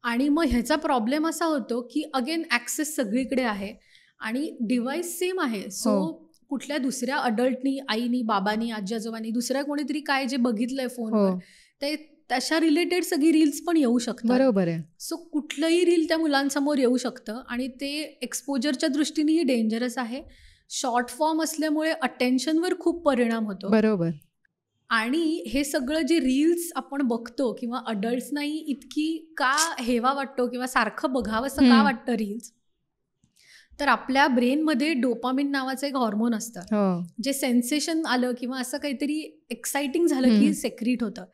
आणि मग ह्याचा प्रॉब्लेम असा होतो की अगेन ॲक्सेस सगळीकडे आहे आणि डिव्हाइस सेम आहे. सो कुठल्या दुसऱ्या अडल्टनी, आईनी, बाबांनी, आजी आजोबांनी, दुसऱ्या कोणीतरी काय जे बघितलंय फोनवर ते त्याच्या रिलेटेड सगळी रील्स पण येऊ शकतात. बरोबर आहे. सो कुठलंही रील त्या मुलांसमोर येऊ शकतं आणि ते एक्सपोजरच्या दृष्टीनेही डेंजरस आहे. शॉर्ट फॉर्म असल्यामुळे अटेन्शनवर खूप परिणाम होतो. बरोबर. आणि हे सगळं जे रील्स आपण बघतो किंवा अडल्ट्सनाही इतकी का हेवा वाटतो किंवा सारखं बघावंसं का वाटतं रील्स, तर आपल्या ब्रेनमध्ये डोपामिन नावाचं एक हॉर्मोन असतं, जे सेन्सेशन आलं किंवा असं काहीतरी एक्साइटिंग झालं की सेक्रीट होतं.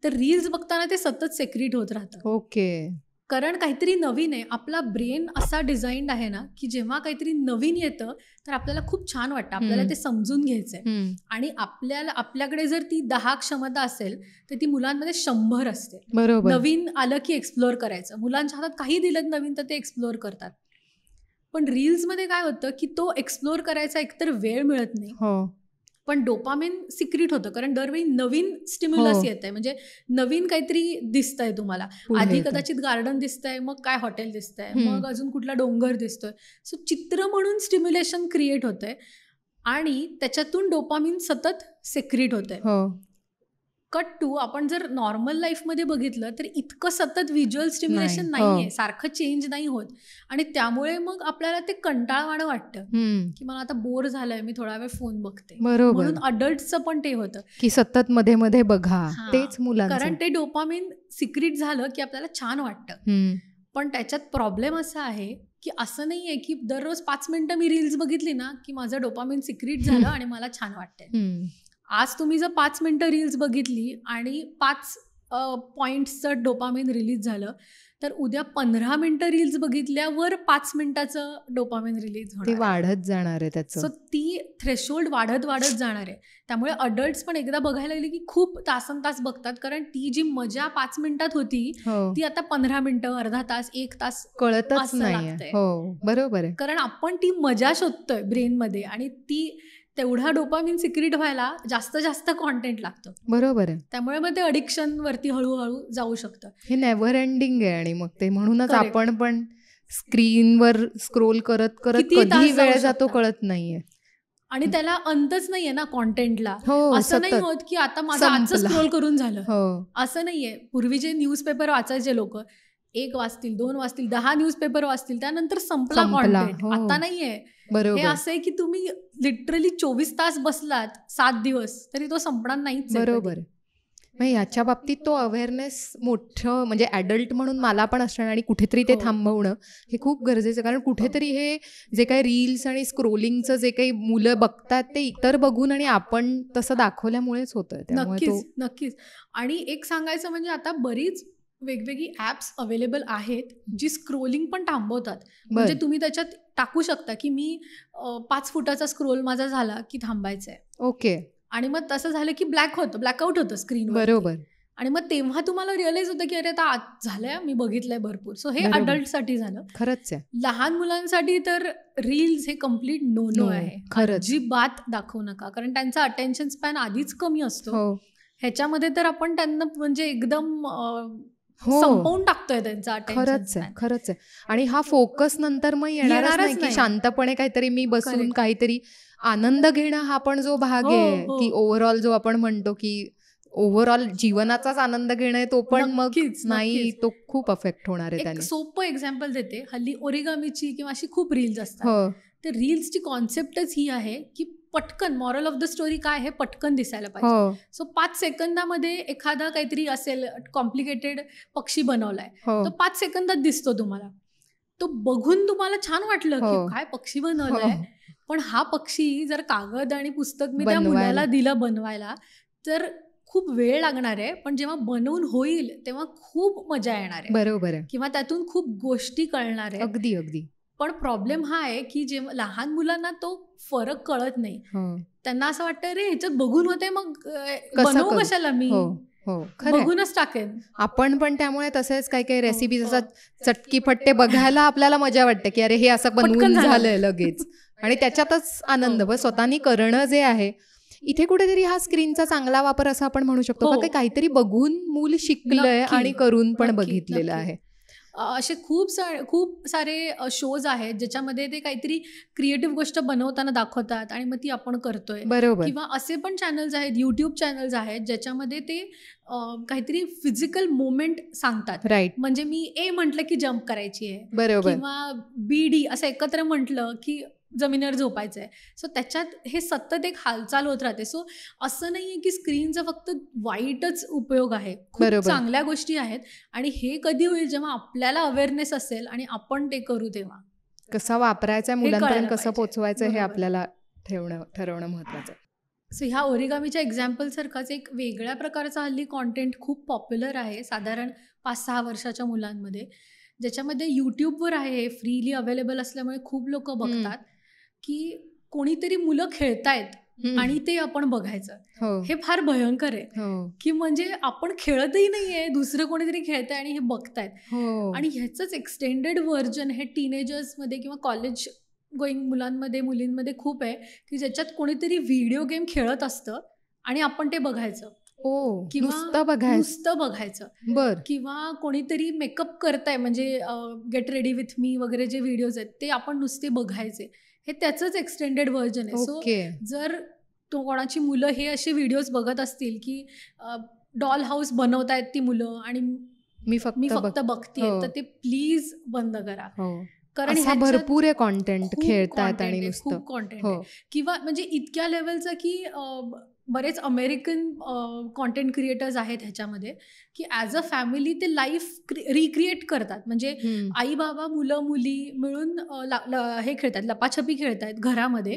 तर रील्स बघताना ते सतत सेक्रीट होत राहतं. ओके. कारण काहीतरी नवीन आहे. आपला ब्रेन असा डिझाईन्ड आहे ना की जेव्हा काहीतरी नवीन येतं तर आपल्याला खूप छान वाटतं, आपल्याला ते समजून घ्यायचंय. आणि आपल्याकडे जर ती 10 क्षमता असेल तर ती मुलांमध्ये 100 असते. बरोबर. नवीन आलं की एक्सप्लोअर करायचं. मुलांच्या हातात काही दिलं नवीन तर ते एक्सप्लोअर करतात. पण रील्समध्ये काय होतं की तो एक्सप्लोअर करायचा एकतर वेळ मिळत नाही, पण डोपामिन सिक्रीट होतं. कारण दरवेळी नवीन स्टिम्युलस येत आहे, म्हणजे नवीन काहीतरी दिसतंय तुम्हाला. आधी कदाचित गार्डन दिसतंय, मग काय हॉटेल दिसतंय, मग अजून कुठला डोंगर दिसतोय. सो चित्र म्हणून स्टिम्युलेशन क्रिएट होतंय आणि त्याच्यातून डोपामिन सतत सिक्रीट होतंय. कट टू आपण जर नॉर्मल लाईफमध्ये बघितलं तर इतकं सतत व्हिज्युअल स्टिम्युलेशन नाही. नाहीये, सारखं चेंज नाही होत आणि त्यामुळे मग आपल्याला ते कंटाळवाणं वाटतं की मला आता बोर झालंय, मी थोडा वेळ फोन बघते. बरोबर. म्हणून अडल्टचं पण ते होतं की सतत मध्ये मध्ये बघा, हां, तेच मुलांचं. कारण ते डोपामिन सिक्रीट झालं की आपल्याला छान वाटतं. पण त्याच्यात प्रॉब्लेम असा आहे की असं नाहीये की दररोज 5 मिनिटं मी रील्स बघितली ना की माझं डोपामिन सिक्रीट झालं आणि मला छान वाटतंय. आज तुम्ही जर 5 मिनिटं रील्स बघितली आणि 5 पॉइंट्सचं डोपामिन रिलीज झालं, तर उद्या 15 मिनिटं रील्स बघितल्यावर 5 मिनिटाचं डोपामिन रिलीज ते होणार. वाढत जाणार आहे त्याचं. सो ती थ्रेशोल्ड वाढत वाढत जाणार आहे. त्यामुळे अडल्ट्स पण एकदा बघायला लागले की खूप तासनतास बघतात, कारण ती जी मजा 5 मिनिटात होती ती आता 15 मिनिटं, अर्धा तास, 1 तास कळतच असं नाहीये. लागतंय. हो, बरोबर आहे. कारण आपण ती मजा शोधतोय ब्रेनमध्ये आणि ती तेवढा डोपामिन सिक्रीट व्हायला जास्त जास्त कॉन्टेंट लागतं. बरोबर आहे. त्यामुळे मग ते अडिक्शन वरती हळूहळू जाऊ शकतं. हे नेव्हर एंडिंग आहे आणि मग ते म्हणूनच Correct. आपण पण स्क्रीनवर स्क्रोल करत करत किती तास कधी जाऊ वेळ जातो शकतात. कळत नाहीये. आणि त्याला अंतच नाहीये ना कॉन्टेंटला. हो, असं नाही सतत होत की आता माझं आजचं संपला. स्क्रोल करून झालं. हो, असं नाहीये. पूर्वी जे न्यूजपेपर वाचायचे लोक 1 वाचतील, 2 वाचतील, 10 न्यूजपेपर वाचतील, त्यानंतर संपला संपला. कॉन्टेंट. हो. आता नाहीये. हे बरोबर असं आहे की तुम्ही लिटरली 24 तास बसलात 7 दिवस तरी तो संपणार नाहीच आहे कधी. बरोबर. मग ह्याच्या बाबतीत तो अवेअरनेस मोठं म्हणजे ॲडल्ट म्हणून मला पण असणं आणि कुठेतरी ते हो. थांबवणं हे खूप गरजेचं आहे. कारण कुठेतरी हे जे काही रील्स आणि स्क्रोलिंगचं जे काही मुलं बघतात ते इतर बघून आणि आपण तसं दाखवल्यामुळेच होतं. त्यामुळे तो नक्कीच. आणि एक सांगायचं म्हणजे आता बरीच वेगवेगळी ॲप्स अवेलेबल आहेत जी स्क्रोलिंग पण थांबवतात. म्हणजे बरं. तुम्ही त्याच्यात टाकू शकता की मी 5 फुटाचा स्क्रोल माझा झाला की थांबायचा आहे. ओके. आणि मग तसं झालं की ब्लॅकआउट होतं स्क्रीनवर. बरोबर. आणि मग तेव्हा तुम्हाला रिअलाइज होतं की अरे आता आज झालंय, मी बघितलंय भरपूर. सो हे बरोबर. अडल्टसाठी झालं. खरंच आहे. लहान मुलांसाठी तर रील्स हे कम्प्लीट नो No, आहे. खरंच. अजिबात दाखवू नका, कारण त्यांचा अटेन्शन स्पॅन आधीच कमी असतो. हो ह्याच्यामध्ये तर आपण त्यांना म्हणजे एकदम हो संपवून टाकतोय त्यांचा अटेन्शन खरंच आहे. स्पॅन. खरंच आहे. आणि हा फोकस नंतर मग येणारच नाही की नाही. शांतपणे काहीतरी मी बसून Correct. काहीतरी आनंद घेणं हा पण जो भाग हो, आहे हो. की ओव्हरऑल जो आपण म्हणतो की ओव्हरऑल जीवनाचाच आनंद घेणं आहे तो पण मग नक्कीच, नाही, नक्कीच. तो खूप अफेक्ट होणार आहे एक त्याने. सोपं एक्झाम्पल देते. हल्ली ओरिगामीची किंवा अशी खूप रील्स असतात. हो ते रील्सची कॉन्सेप्टच ही आहे की पटकन, मॉरल ऑफ द स्टोरी काय आहे, पटकन दिसायला पाहिजे. हो सो 5 सेकंदामध्ये एखादा काहीतरी असेल कॉम्प्लिकेटेड पक्षी बनवलाय, हो तो 5 सेकंदात दिसतो तुम्हाला. तो बघून तुम्हाला छान वाटलं हो. की काय पक्षी बनवलाय. हो. पण हा पक्षी जर कागद आणि पुस्तक मी त्या बनवायला. मुलाला दिलं बनवायला, तर खूप वेळ लागणार आहे. पण जेव्हा बनवून होईल तेव्हा खूप मजा येणार आहे बरोबर आहे. किंवा त्यातून खूप गोष्टी कळणार आहेत. अगदी अगदी. पण प्रॉब्लेम हा आहे की जेव्हा लहान मुलांना तो फरक कळत नाही. हो त्यांना असं वाटतं रे ह्याच्यात बघून होते, मग कसं बनवू करू? कशाला मी, हो हो खरं आहे. बघूनच टाकेन. आपण पण त्यामुळे तसेच काही काही रेसिपीज हो. असतात चटकीफट्टे बघायला आपल्याला मजा वाटते की अरे हे असं बनवून पटकन झालं. झालंय लगेच आणि त्याच्यातच आनंद. हो. बस स्वतःनी करणं जे आहे इथे कुठेतरी हा स्क्रीनचा चांगला वापर असा आपण म्हणू शकतो हो. का काहीतरी बघून मूल शिकलंय नक्की. आणि करून पण नक्की, बघितलेलं नक्की. आहे. असे खूप सारे शोज आहेत ज्याच्यामध्ये ते काहीतरी क्रिएटिव्ह गोष्ट बनवताना दाखवतात आणि मग ती आपण करतोय. बरोबर. किंवा असे पण चॅनल्स आहेत, यूट्यूब चॅनल्स आहेत ज्याच्यामध्ये ते काहीतरी फिजिकल मुवमेंट सांगतात. राईट. म्हणजे मी ए म्हटलं की जम्प करायची आहे बरोबर. किंवा BD असं एकत्र म्हटलं की जमिनीवर झोपायचं आहे. सो त्याच्यात हे सतत एक हालचाल होत राहते. सो असं नाहीये की स्क्रीनचा फक्त वाईटच उपयोग आहे. खूप बरोबर. चांगल्या गोष्टी आहेत आणि हे कधी होईल जेव्हा आपल्याला अवेअरनेस असेल आणि आपण ते करू तेव्हा. कसा वापरायचा मुलांपर्यंत कळायला कसं पाहिजे. पोहोचवायचं हे बरोबर. आपल्याला ठरवणं महत्वाचं आहे. सो ह्या ओरिगामीच्या एक्झाम्पलसारखाच एक वेगळ्या प्रकारचा हल्ली कॉन्टेंट खूप पॉप्युलर आहे साधारण 5-6 वर्षाच्या मुलांमध्ये, ज्याच्यामध्ये यूट्यूबवर आहे, हे फ्रीली अवेलेबल असल्यामुळे खूप लोक बघतात की कोणीतरी मुलं खेळतायत आणि ते आपण बघायचं. हो हे फार भयंकर आहे हो की म्हणजे आपण खेळतही नाहीये, दुसरं कोणीतरी खेळतंय आणि हे बघतायत. हो आणि ह्याचंच एक्सटेंडेड व्हर्जन हे टीनेजर्समध्ये किंवा कॉलेज गोईंग मुलांमध्ये मुलींमध्ये खूप आहे की ज्याच्यात कोणीतरी व्हिडिओ गेम खेळत असतं आणि आपण ते बघायचं ओ किंवा नुसतं बघायचं. बर. किंवा कोणीतरी मेकअप करताय म्हणजे गेट रेडी विथ मी वगैरे जे व्हिडिओज आहेत ते आपण नुसते बघायचे. हे त्याचंच एक्सटेंडेड व्हर्जन आहे. So okay. जर कोणाची मुलं हे असे व्हिडिओज बघत असतील की डॉल हाऊस बनवतायत ती मुलं आणि मी मी फक्त बघतीये, हो. तर ते प्लीज बंद करा. हो, कारण असा ह्याच्यात भरपूर आहे कॉन्टेंट खूप खेळतात content आणि आहे, नुसतं. खूप कॉन्टेंट हो, आहे. किंवा म्हणजे इतक्या लेवलचं की बरेच अमेरिकन कॉन्टेंट क्रिएटर्स आहेत ह्याच्यामध्ये, की ॲज अ फॅमिली ते लाईफ रिक्रिएट करतात. म्हणजे आई बाबा मुलं मुली मिळून हे खेळतात, लपाछपी खेळतायत घरामध्ये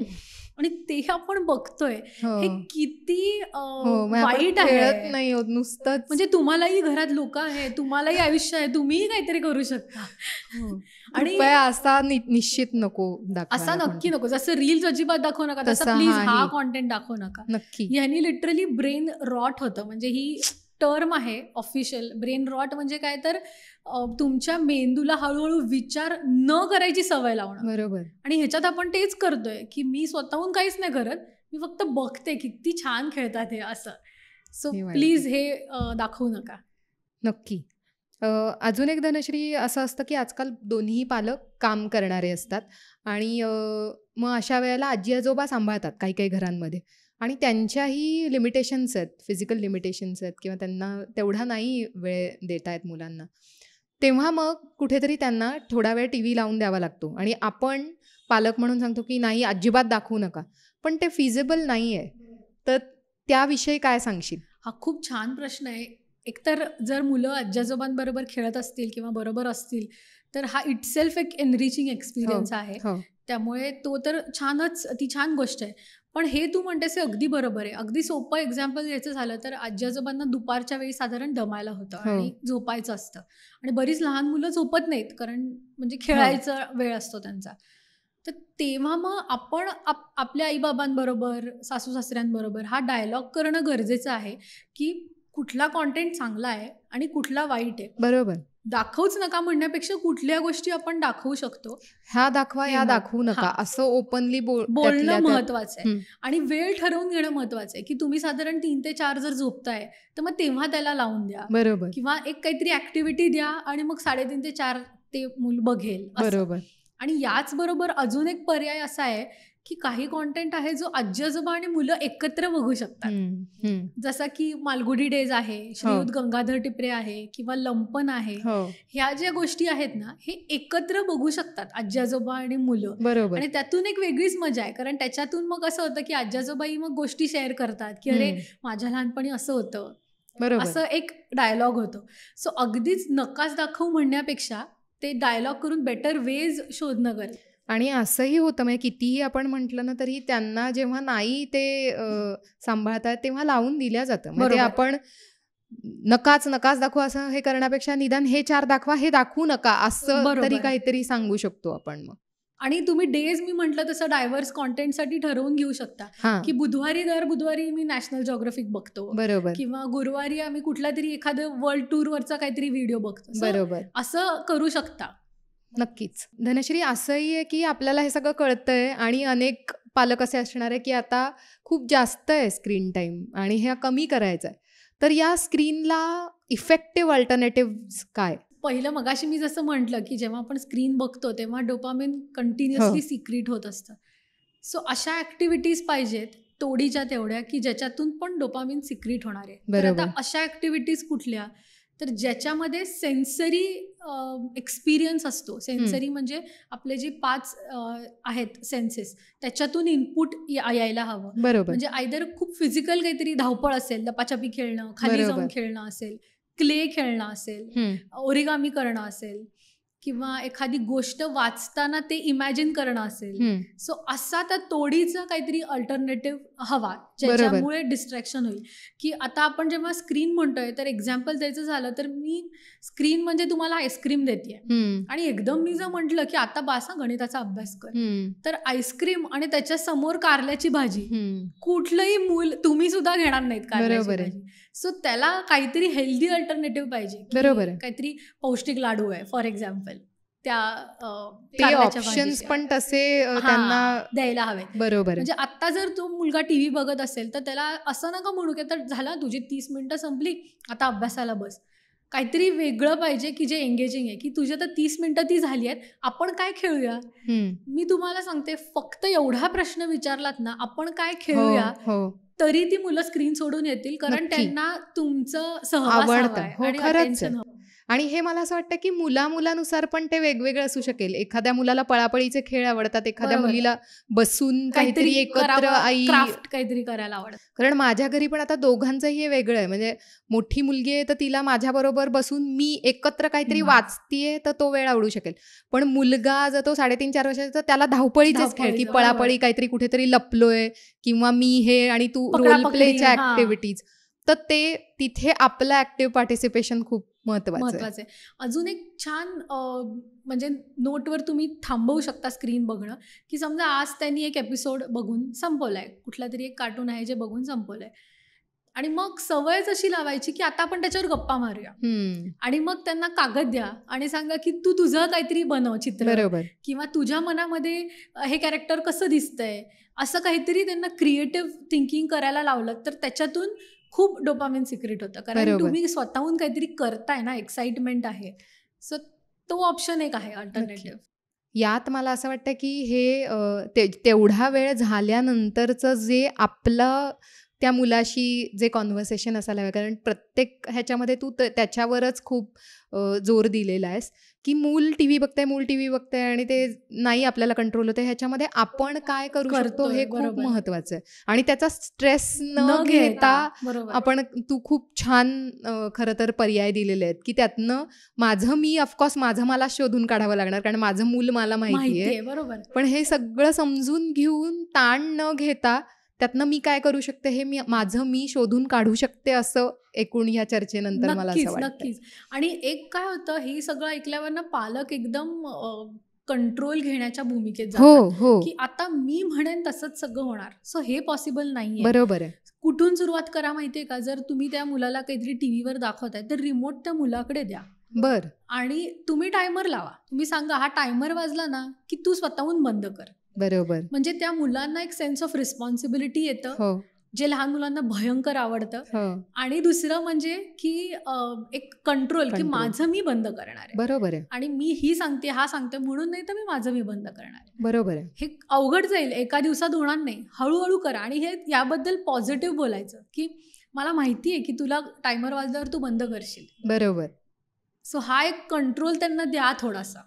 आणि ते आपण बघतोय. हो, हे किती हो. मग आपण वाईट खेळत आहे. नाही आहोत, नुसतंच. म्हणजे तुम्हालाही घरात लोक आहे, तुम्हालाही आयुष्य आहे, तुम्हीही काहीतरी करू शकता. हो. आणि कृपया असा निश्चित नको असा दाखवायला नक्की कोणता. नको. जसं रील्स अजिबात दाखवू नका, तसं तसा प्लीज हा हाही कॉन्टेंट दाखवू नका. नक्की. ह्यानी लिटरली ब्रेन रॉट होतं. म्हणजे ही टर्म आहे ऑफिशियल. ब्रेन रॉट म्हणजे काय तर तुमच्या मेंदूला हळूहळू विचार न करायची सवय लावणं. बरोबर. आणि ह्याच्यात आपण तेच करतोय की मी स्वतःहून काहीच नाही करत, मी फक्त बघते किती छान खेळतात हे असं. सो हे वाईट प्लीज हे दाखवू नका. नक्की. अजून एक धनश्री असं असतं की आजकाल दोन्ही पालक काम करणारे असतात आणि मग अशा वेळेला आजी आजोबा सांभाळतात काही काही घरांमध्ये आणि त्यांच्याही लिमिटेशन्स आहेत, फिजिकल लिमिटेशन्स आहेत किंवा त्यांना तेवढा नाही वेळ देता येत मुलांना. तेव्हा मग कुठेतरी त्यांना थोडा वेळ टी व्ही लावून द्यावा लागतो आणि आपण पालक म्हणून सांगतो की नाही अजिबात दाखवू नका, पण ते फिजिबल नाही आहे. तर त्याविषयी काय सांगशील? हा खूप छान प्रश्न आहे. एकतर जर मुलं आजी आजोबांबरोबर खेळत असतील किंवा बरोबर असतील, तर हा इटसेल्फ एक एनरिचिंग एक्सपिरियन्स आहे. हो, त्यामुळे तो तर छानच, ती छान गोष्ट आहे. पण हे तू म्हणतेस हे अगदी बरोबर आहे. अगदी सोपं एक्झाम्पल घ्यायचं झालं तर आजी आजोबांना दुपारच्या वेळी साधारण दमायला होतं हो. आणि झोपायचं असतं. आणि बरीच लहान मुलं झोपत नाहीत, कारण म्हणजे हो. खेळायचा वेळ असतो त्यांचा. तर तेव्हा मग आपण आपल्या आईबाबांबरोबर, सासू सासऱ्यांबरोबर हा डायलॉग करणं गरजेचं आहे, की कुठला कॉन्टेंट चांगला आहे आणि कुठला वाईट आहे. बरोबर. दाखवूच नका म्हणण्यापेक्षा कुठल्या गोष्टी आपण दाखवू शकतो ह्या दाखवा, हे या दाखवू नका, हां. असं ओपनली बोलणं महत्वाचं आहे. हं. आणि वेळ ठरवून घेणं महत्वाचं आहे, की तुम्ही साधारण 3 ते 4 जर झोपताय, तर मग तेव्हा त्याला लावून द्या बरोबर, किंवा एक काहीतरी ऍक्टिव्हिटी द्या आणि मग 3:30 ते 4 ते मूल बघेल असं. बरोबर. आणि याचबरोबर अजून एक पर्याय असा आहे, की काही कॉन्टेंट आहे जो आजी आजोबा आणि मुलं एकत्र बघू शकतात. जसा की मालगुडी डेज आहे, श्रीयुत गंगाधर टिपरे आहे किंवा लंपन आहे. हो, ह्या ज्या गोष्टी आहेत ना, हे एकत्र बघू शकतात आजी आजोबा आणि मुलं. बरोबर. आणि त्यातून एक वेगळीच मजा आहे, कारण त्याच्यातून मग असं होतं की आजी आजोबाई मग गोष्टी शेअर करतात, की अरे माझ्या लहानपणी असं होतं, बरोबर. असं एक डायलॉग होतो. सो अगदीच नकाच दाखवू म्हणण्यापेक्षा ते डायलॉग करून बेटर वेज शोधणं गरजेचं. आणि असंही होतं म्हणजे कितीही आपण म्हटलं ना तरी त्यांना जेव्हा नाही ते सांभाळतात तेव्हा लावून दिल्या जातं. म्हणजे बरोबर. आपण नकाच दाखवा असं हे करण्यापेक्षा निदान हे 4 दाखवा, हे दाखवू नका असं बरोबर. तरी काहीतरी सांगू शकतो आपण मग. आणि तुम्ही डेज मी म्हटलं तसं डायव्हर्स कॉन्टेंटसाठी ठरवून घेऊ शकता, हां, की दर बुधवारी मी नॅशनल जिओग्राफिक बघतो बरोबर, किंवा गुरुवारी आम्ही कुठला तरी एखादं वर्ल्ड टूरवरचा काहीतरी व्हिडिओ बघतो. बरोबर. असं करू शकता. नक्कीच. धनश्री, असंही आहे की आपल्याला हे सगळं कळतंय आणि अनेक पालक असे असणार आहे की आता खूप जास्त आहे स्क्रीन टाईम आणि हे कमी करायचं आहे. तर या स्क्रीनला इफेक्टिव्ह अल्टरनेटिव्ह काय? पहिलं मगाशी मी जसं म्हटलं, की जेव्हा आपण स्क्रीन बघतो तेव्हा डोपामिन कंटिन्युअसली सिक्रीट होत असतं. सो अशा ऍक्टिव्हिटीज पाहिजेत तोडीच्या तेवढ्या, की ज्याच्यातून पण डोपामिन सिक्रीट होणार आहे. तर बरोबर. आता अशा ऍक्टिव्हिटीज कुठल्या, तर ज्याच्यामध्ये सेन्सरी एक्सपिरियन्स असतो. सेन्सरी म्हणजे आपले जे 5 आहेत सेन्सेस, त्याच्यातून इनपुट यायला हवं. बरोबर, म्हणजे आयदर खूप फिजिकल काहीतरी धावपळ असेल, लपाछपी खेळणं, खाली जाऊन बरोबर. खेळणं असेल, क्ले खेळणं असेल, ओरिगामी करणं असेल किंवा एखादी गोष्ट वाचताना ते इमॅजिन करणं असेल. सो असा त्या तोडीचा काहीतरी अल्टरनेटिव्ह हवा, ज्याच्यामुळे डिस्ट्रॅक्शन होईल. की आता आपण जेव्हा स्क्रीन म्हणतोय, तर एक्झाम्पल द्यायचं झालं तर मी स्क्रीन म्हणजे तुम्हाला आईस्क्रीम देते आणि एकदम मी जर म्हटलं की आता बासा गणिताचा अभ्यास कर, तर आईस्क्रीम आणि त्याच्या समोर कारल्याची भाजी कुठलंही मूल तुम्ही सुद्धा घेणार नाहीत कारल्याची भाजी. सो त्याला काहीतरी हेल्दी अल्टरनेटिव्ह पाहिजे. बरोबर. काहीतरी पौष्टिक लाडू आहे फॉर एक्झाम्पल, त्या ते ऑप्शन्स पण तसे त्यांना द्यायला हवे. बरोबर. म्हणजे आता जर तो मुलगा टीव्ही बघत असेल तर त्याला असं नका म्हणू की तर झाला तुझी 30 मिनिटं संपली, आता अभ्यासाला बस. काहीतरी वेगळं पाहिजे की जे एंगेजिंग आहे, की तुझ्या तर 30 मिनिटं ती झाली आहेत, आपण काय खेळूया. मी तुम्हाला सांगते, फक्त एवढा प्रश्न विचारलात ना, आपण काय खेळूया, तरी ती मुलं स्क्रीन सोडून येतील, कारण नक्की. त्यांना तुमचं सहवास आवडतं. हवाय हो, आणि खरंच आहे. अटेन्शन हवं. आणि हे मला असं वाटतं की मुलानुसार पण ते वेगवेगळं असू शकेल. एखाद्या मुलाला पळापळीचे खेळ आवडतात, एखाद्या बरोबर आहे. मुलीला बसून काहीतरी काहीतरी एकत्र करावं, आई. क्राफ्ट काहीतरी करायला आवडतं. कारण माझ्या घरी पण आता दोघांचंही हे वेगळं आहे. म्हणजे मोठी मुलगी आहे तर तिला माझ्याबरोबर बसून मी एकत्र काहीतरी वाचतीये तर तो वेळ आवडू शकेल. पण मुलगा जर तो 3.5-4 वर्षाचा तर त्याला धावपळीचेच खेळ, की धावपळीचं, बरोबर. पळापळी, काहीतरी कुठेतरी लपलोय किंवा मी हे आणि तू रोल पकडापकडी, प्लेच्या हां. ऍक्टिव्हिटीज. तर ते तिथे आपलं ऍक्टिव्ह पार्टिसिपेशन खूप महत्वाचं आहे. महत्वाचं आहे. अजून एक छान म्हणजे नोटवर तुम्ही थांबवू शकता स्क्रीन बघणं, की समजा आज त्यांनी एक एपिसोड बघून संपवलाय, कुठला तरी एक कार्टून आहे जे बघून संपवलंय, आणि मग सवयच अशी लावायची की आता आपण त्याच्यावर गप्पा मारूया, आणि मग त्यांना कागद द्या आणि सांगा की तू तुझं काहीतरी बनव चित्र, बरोबर. किंवा तुझ्या मनामध्ये हे कॅरेक्टर कसं दिसतंय, असं काहीतरी त्यांना क्रिएटिव्ह थिंकिंग करायला लावलं तर त्याच्यातून खूप डोपामिन सिक्रेट होतं, कारण बरोबर. तुम्ही स्वतःहून काहीतरी करताय ना, एक्साइटमेंट आहे. सो तो ऑप्शन एक आहे अल्टरनेटिव्ह. यात मला असं वाटतं की हे तेवढा वेळ झाल्यानंतरचं जे आपलं त्या मुलाशी जे कॉन्व्हर्सेशन असायला हवं, कारण प्रत्येक ह्याच्यामध्ये तू त्याच्यावरच खूप जोर दिलेला आहेस की मूल टी व्ही बघतंय आणि ते नाही आपल्याला कंट्रोल होते. ह्याच्यामध्ये आपण काय करू शकतो करतोय, हे खूप बरोबर. महत्वाचं आहे. आणि त्याचा स्ट्रेस न न घेता घेता, बरोबर. आपण तू खूप छान खरं तर पर्याय दिलेले आहेत की त्यातनं माझं मी ऑफकोर्स माझं मला शोधून काढावं लागणार, कारण माझं मूल मला माहिती आहे. बरोबर. पण हे सगळं समजून घेऊन ताण न घेता त्यातनं मी काय करू शकते हे माझं मी शोधून काढू शकते, असं एकूण या चर्चेनंतर मला असं वाटतं. नक्कीच. आणि एक काय होतं, हे सगळं ऐकल्यावर ना पालक एकदम कंट्रोल घेण्याच्या भूमिकेत जातात, हो, की आता मी म्हणेन तसंच सगळं होणार. सो हे पॉसिबल नाहीये. बरोबर आहे. कुठून सुरुवात करा माहितीये का? जर तुम्ही त्या मुलाला काहीतरी टीव्हीवर दाखवताय तर रिमोट त्या मुलाकडे द्या बर. आणि तुम्ही टायमर लावा. तुम्ही सांगा हा टायमर वाजला ना की तू स्वतःहून बंद कर. बरोबर. म्हणजे त्या मुलांना एक सेन्स ऑफ रिस्पॉन्सिबिलिटी येतं, हो, जे लहान मुलांना भयंकर आवडतं. हो, आणि दुसरं म्हणजे की एक कंट्रोल, की माझं मी बंद करणार आहे, बरोबर आहे. आणि मी ही सांगते, हा सांगते म्हणून नाही तर मी माझं मी बंद करणार आहे. बरोबर आहे. हे अवघड जाईल, एका दिवसात होणार नाही, हळूहळू करा. आणि हे याबद्दल पॉझिटिव्ह बोलायचं की मला माहिती आहे की तुला टायमर वाजल्यावर तू बंद करशील. बरोबर. सो हा एक कंट्रोल त्यांना द्या थोडासा.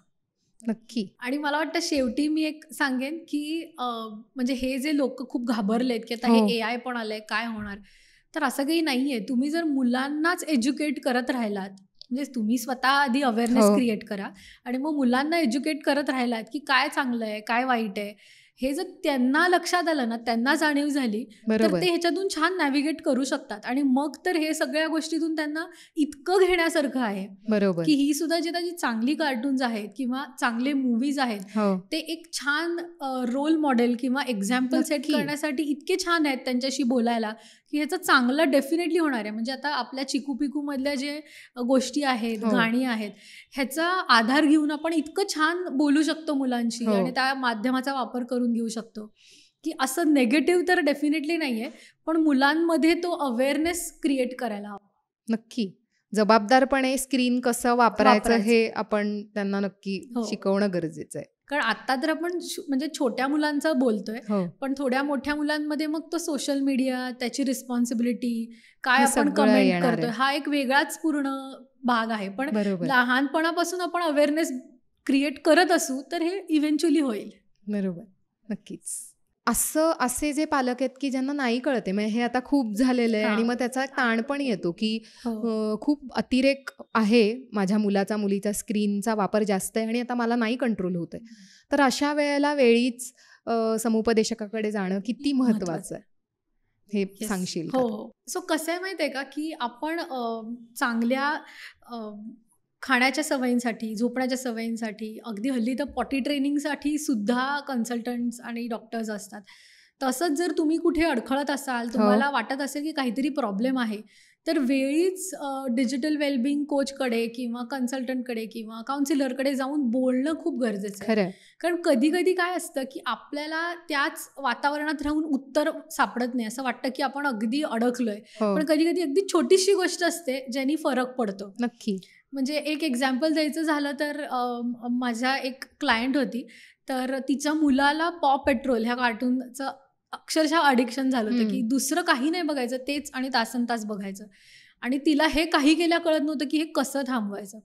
नक्की. आणि मला वाटतं शेवटी मी एक सांगेन की म्हणजे हे जे लोक खूप घाबरलेत की आता हो. हे AI पण आलंय, काय होणार, तर असं काही नाहीये. तुम्ही जर मुलांनाच एज्युकेट करत राहिलात, म्हणजे तुम्ही स्वतः आधी अवेअरनेस हो. क्रिएट करा आणि मग मुलांना एज्युकेट करत राहिलात की काय चांगलं आहे, काय वाईट आहे, हे जर त्यांना लक्षात आलं ना, त्यांना जाणीव झाली, तर बरोबर. ते ह्याच्यातून छान नॅव्हिगेट करू शकतात. आणि मग तर हे सगळ्या गोष्टीतून त्यांना इतकं घेण्यासारखं आहे बरोबर. की ही सुद्धा जी चांगली कार्टून्स आहेत किंवा चांगले मूवीज आहेत, हो, ते एक छान रोल मॉडेल किंवा एक्झाम्पल सेट नक्की. करण्यासाठी इतके छान आहेत त्यांच्याशी बोलायला, की ह्याचं चांगलं डेफिनेटली होणार आहे. म्हणजे आता आपल्या चिकू पिकू मधल्या जे गोष्टी आहेत, हो. गाणी आहेत, ह्याचा आधार घेऊन आपण इतकं छान बोलू शकतो मुलांशी, हो. आणि त्या माध्यमाचा वापर करून घेऊ शकतो, की असं नेगेटिव्ह तर डेफिनेटली नाहीये, पण मुलांमध्ये तो अवेअरनेस क्रिएट करायला हवा. नक्की. जबाबदारपणे स्क्रीन कसं वापरायचं हे आपण त्यांना नक्की हो. शिकवणं गरजेचं आहे. कारण आता तर आपण म्हणजे छोट्या मुलांचं बोलतोय, हो, पण थोड्या मोठ्या मुलांमध्ये मग तो सोशल मीडिया, त्याची रिस्पॉन्सिबिलिटी, काय हे आपण सगळं कमेंट येणार करतोय, आहे. हा एक वेगळाच पूर्ण भाग आहे. पण बरोबर. लहानपणापासून आपण अवेअरनेस क्रिएट करत असू तर हे इव्हेंच्युअली होईल. बरोबर. नक्कीच. असे जे पालक आहेत की ज्यांना नाही कळते, म्हणजे हे आता खूप झालेलं आहे हां. आणि मग त्याचा ताण पण येतो की हो. खूप अतिरेक आहे माझ्या मुलाचा, मुलीचा, स्क्रीनचा वापर जास्त आहे आणि आता मला नाही कंट्रोल होत आहे. तर अशा वेळेला वेळीच समुपदेशकाकडे जाणं किती महत्वाचं आहे हे Yes. सांगशील का? हो. सो कसं आहे माहिती आहे का, की आपण चांगल्या खाण्याच्या सवयींसाठी, झोपण्याच्या सवयींसाठी, अगदी हल्ली तर पॉटी ट्रेनिंगसाठी सुद्धा कन्सल्टंट्स आणि डॉक्टर्स असतात. तसंच जर तुम्ही कुठे अडखळत असाल, तुम्हाला वाटत असेल की काहीतरी प्रॉब्लेम आहे, तर वेळीच डिजिटल वेलबिंग कोचकडे किंवा कन्सल्टंटकडे किंवा काउन्सिलरकडे जाऊन बोलणं खूप गरजेचं आहे. खरं आहे. कारण कधी कधी काय असतं की आपल्याला त्याच वातावरणात राहून उत्तर सापडत नाही, असं वाटतं की आपण अगदी अडकलोय. हो, पण कधी कधी अगदी छोटीशी गोष्ट असते ज्यानी फरक पडतो. नक्की. म्हणजे एक एक्झाम्पल द्यायचं झालं तर माझ्या एक क्लायंट होती, तर तिच्या मुलाला पॉ पेट्रोल ह्या कार्टूनचं अक्षरशः अडिक्शन झालं होतं, की हं. दुसरं काही नाही बघायचं, तेच आणि तासनतास बघायचं. आणि तिला हे काही केल्या कळत नव्हतं, की हे कसं थांबवायचं.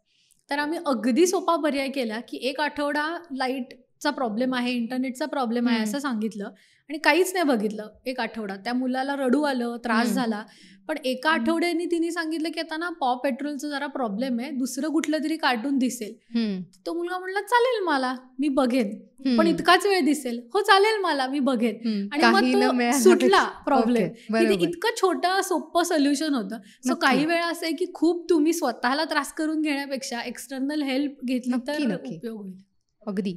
तर आम्ही अगदी सोपा पर्याय केला, की 1 आठवडा लाईटचा प्रॉब्लेम आहे, इंटरनेटचा प्रॉब्लेम आहे हं. असं सांगितलं आणि काहीच नाही बघितलं 1 आठवडा. त्या मुलाला रडू आलं, त्रास हं. झाला. पण एका आठवड्यानी तिने सांगितलं, की आता ना पॉ पेट्रोलचं जरा प्रॉब्लेम आहे, दुसरं कुठलं तरी कार्टून दिसेल. हं. तो मुलगा म्हणाला, "चालेल मला, मी बघेन. पण हं. इतकाच वेळ दिसेल." "हो चालेल मला, मी बघेन." हं. आणि मग काही न तो सुटला मिळाल्यापेक्षा प्रॉब्लेम, ओके. की ते बरोबर. इतकं छोटं सोपं सोल्युशन होतं. सो नक्की. काही वेळा असं आहे, की खूप तुम्ही स्वतःला त्रास करून घेण्यापेक्षा एक्सटर्नल हेल्प घेतली नक्की, तर नक्की. उपयोग होईल. अगदी.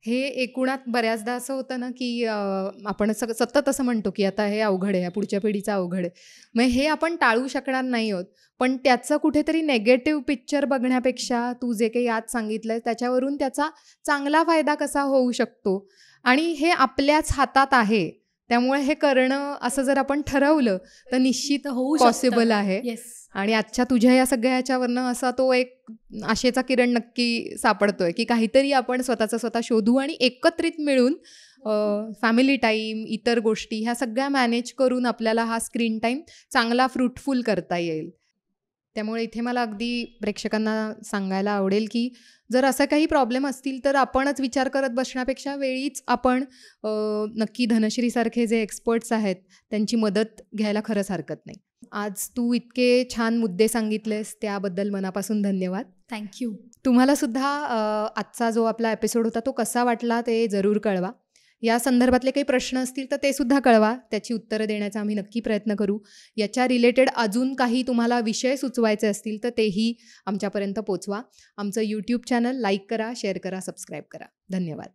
हे एकूणात बऱ्याचदा असं होतं ना, की आपण सतत असं म्हणतो, की आता हे अवघड आहे, या पुढच्या पिढीचं अवघड आहे. मग हे आपण टाळू शकणार नाही आहोत. पण त्याचं कुठेतरी निगेटिव्ह पिक्चर बघण्यापेक्षा तू जे काही आज सांगितलंय त्याच्यावरून त्याचा चांगला फायदा कसा होऊ शकतो आणि हे आपल्याच हातात आहे. त्यामुळे हे करणं असं जर आपण ठरवलं तर निश्चित तर होऊ पॉसिबल शकतं. आहे. येस. आणि आजच्या तुझ्या या सगळ्या ह्याच्यावरनं असा तो एक आशेचा किरण नक्की सापडतोय, की काहीतरी आपण स्वतःचं स्वतः शोधू आणि एकत्रित मिळून फॅमिली टाईम, इतर गोष्टी ह्या सगळ्या मॅनेज करून आपल्याला हा स्क्रीन टाईम चांगला फ्रुटफुल करता येईल. त्यामुळे इथे मला अगदी प्रेक्षकांना सांगायला आवडेल, की जर असं काही प्रॉब्लेम असतील तर आपणच विचार करत बसण्यापेक्षा वेळीच आपण नक्की धनश्रीसारखे जे एक्सपर्ट्स आहेत त्यांची मदत घ्यायला खरंच हरकत नाही. आज तू इतके छान मुद्दे सांगितलेस त्याबद्दल मनापासून धन्यवाद. Thank you. तुम्हाला सुद्धा आजचा जो आपला एपिसोड होता तो कसा वाटला ते जरूर कळवा. या संदर्भातले काही प्रश्न असतील तर ते सुद्धा कळवा. त्याची उत्तरं देण्याचा आम्ही नक्की प्रयत्न करू. याच्या रिलेटेड अजून काही तुम्हाला विषय सुचवायचे असतील तर तेही आमच्यापर्यंत पोचवा. आमचं YouTube चॅनल लाईक करा, शेअर करा, सबस्क्राईब करा. धन्यवाद.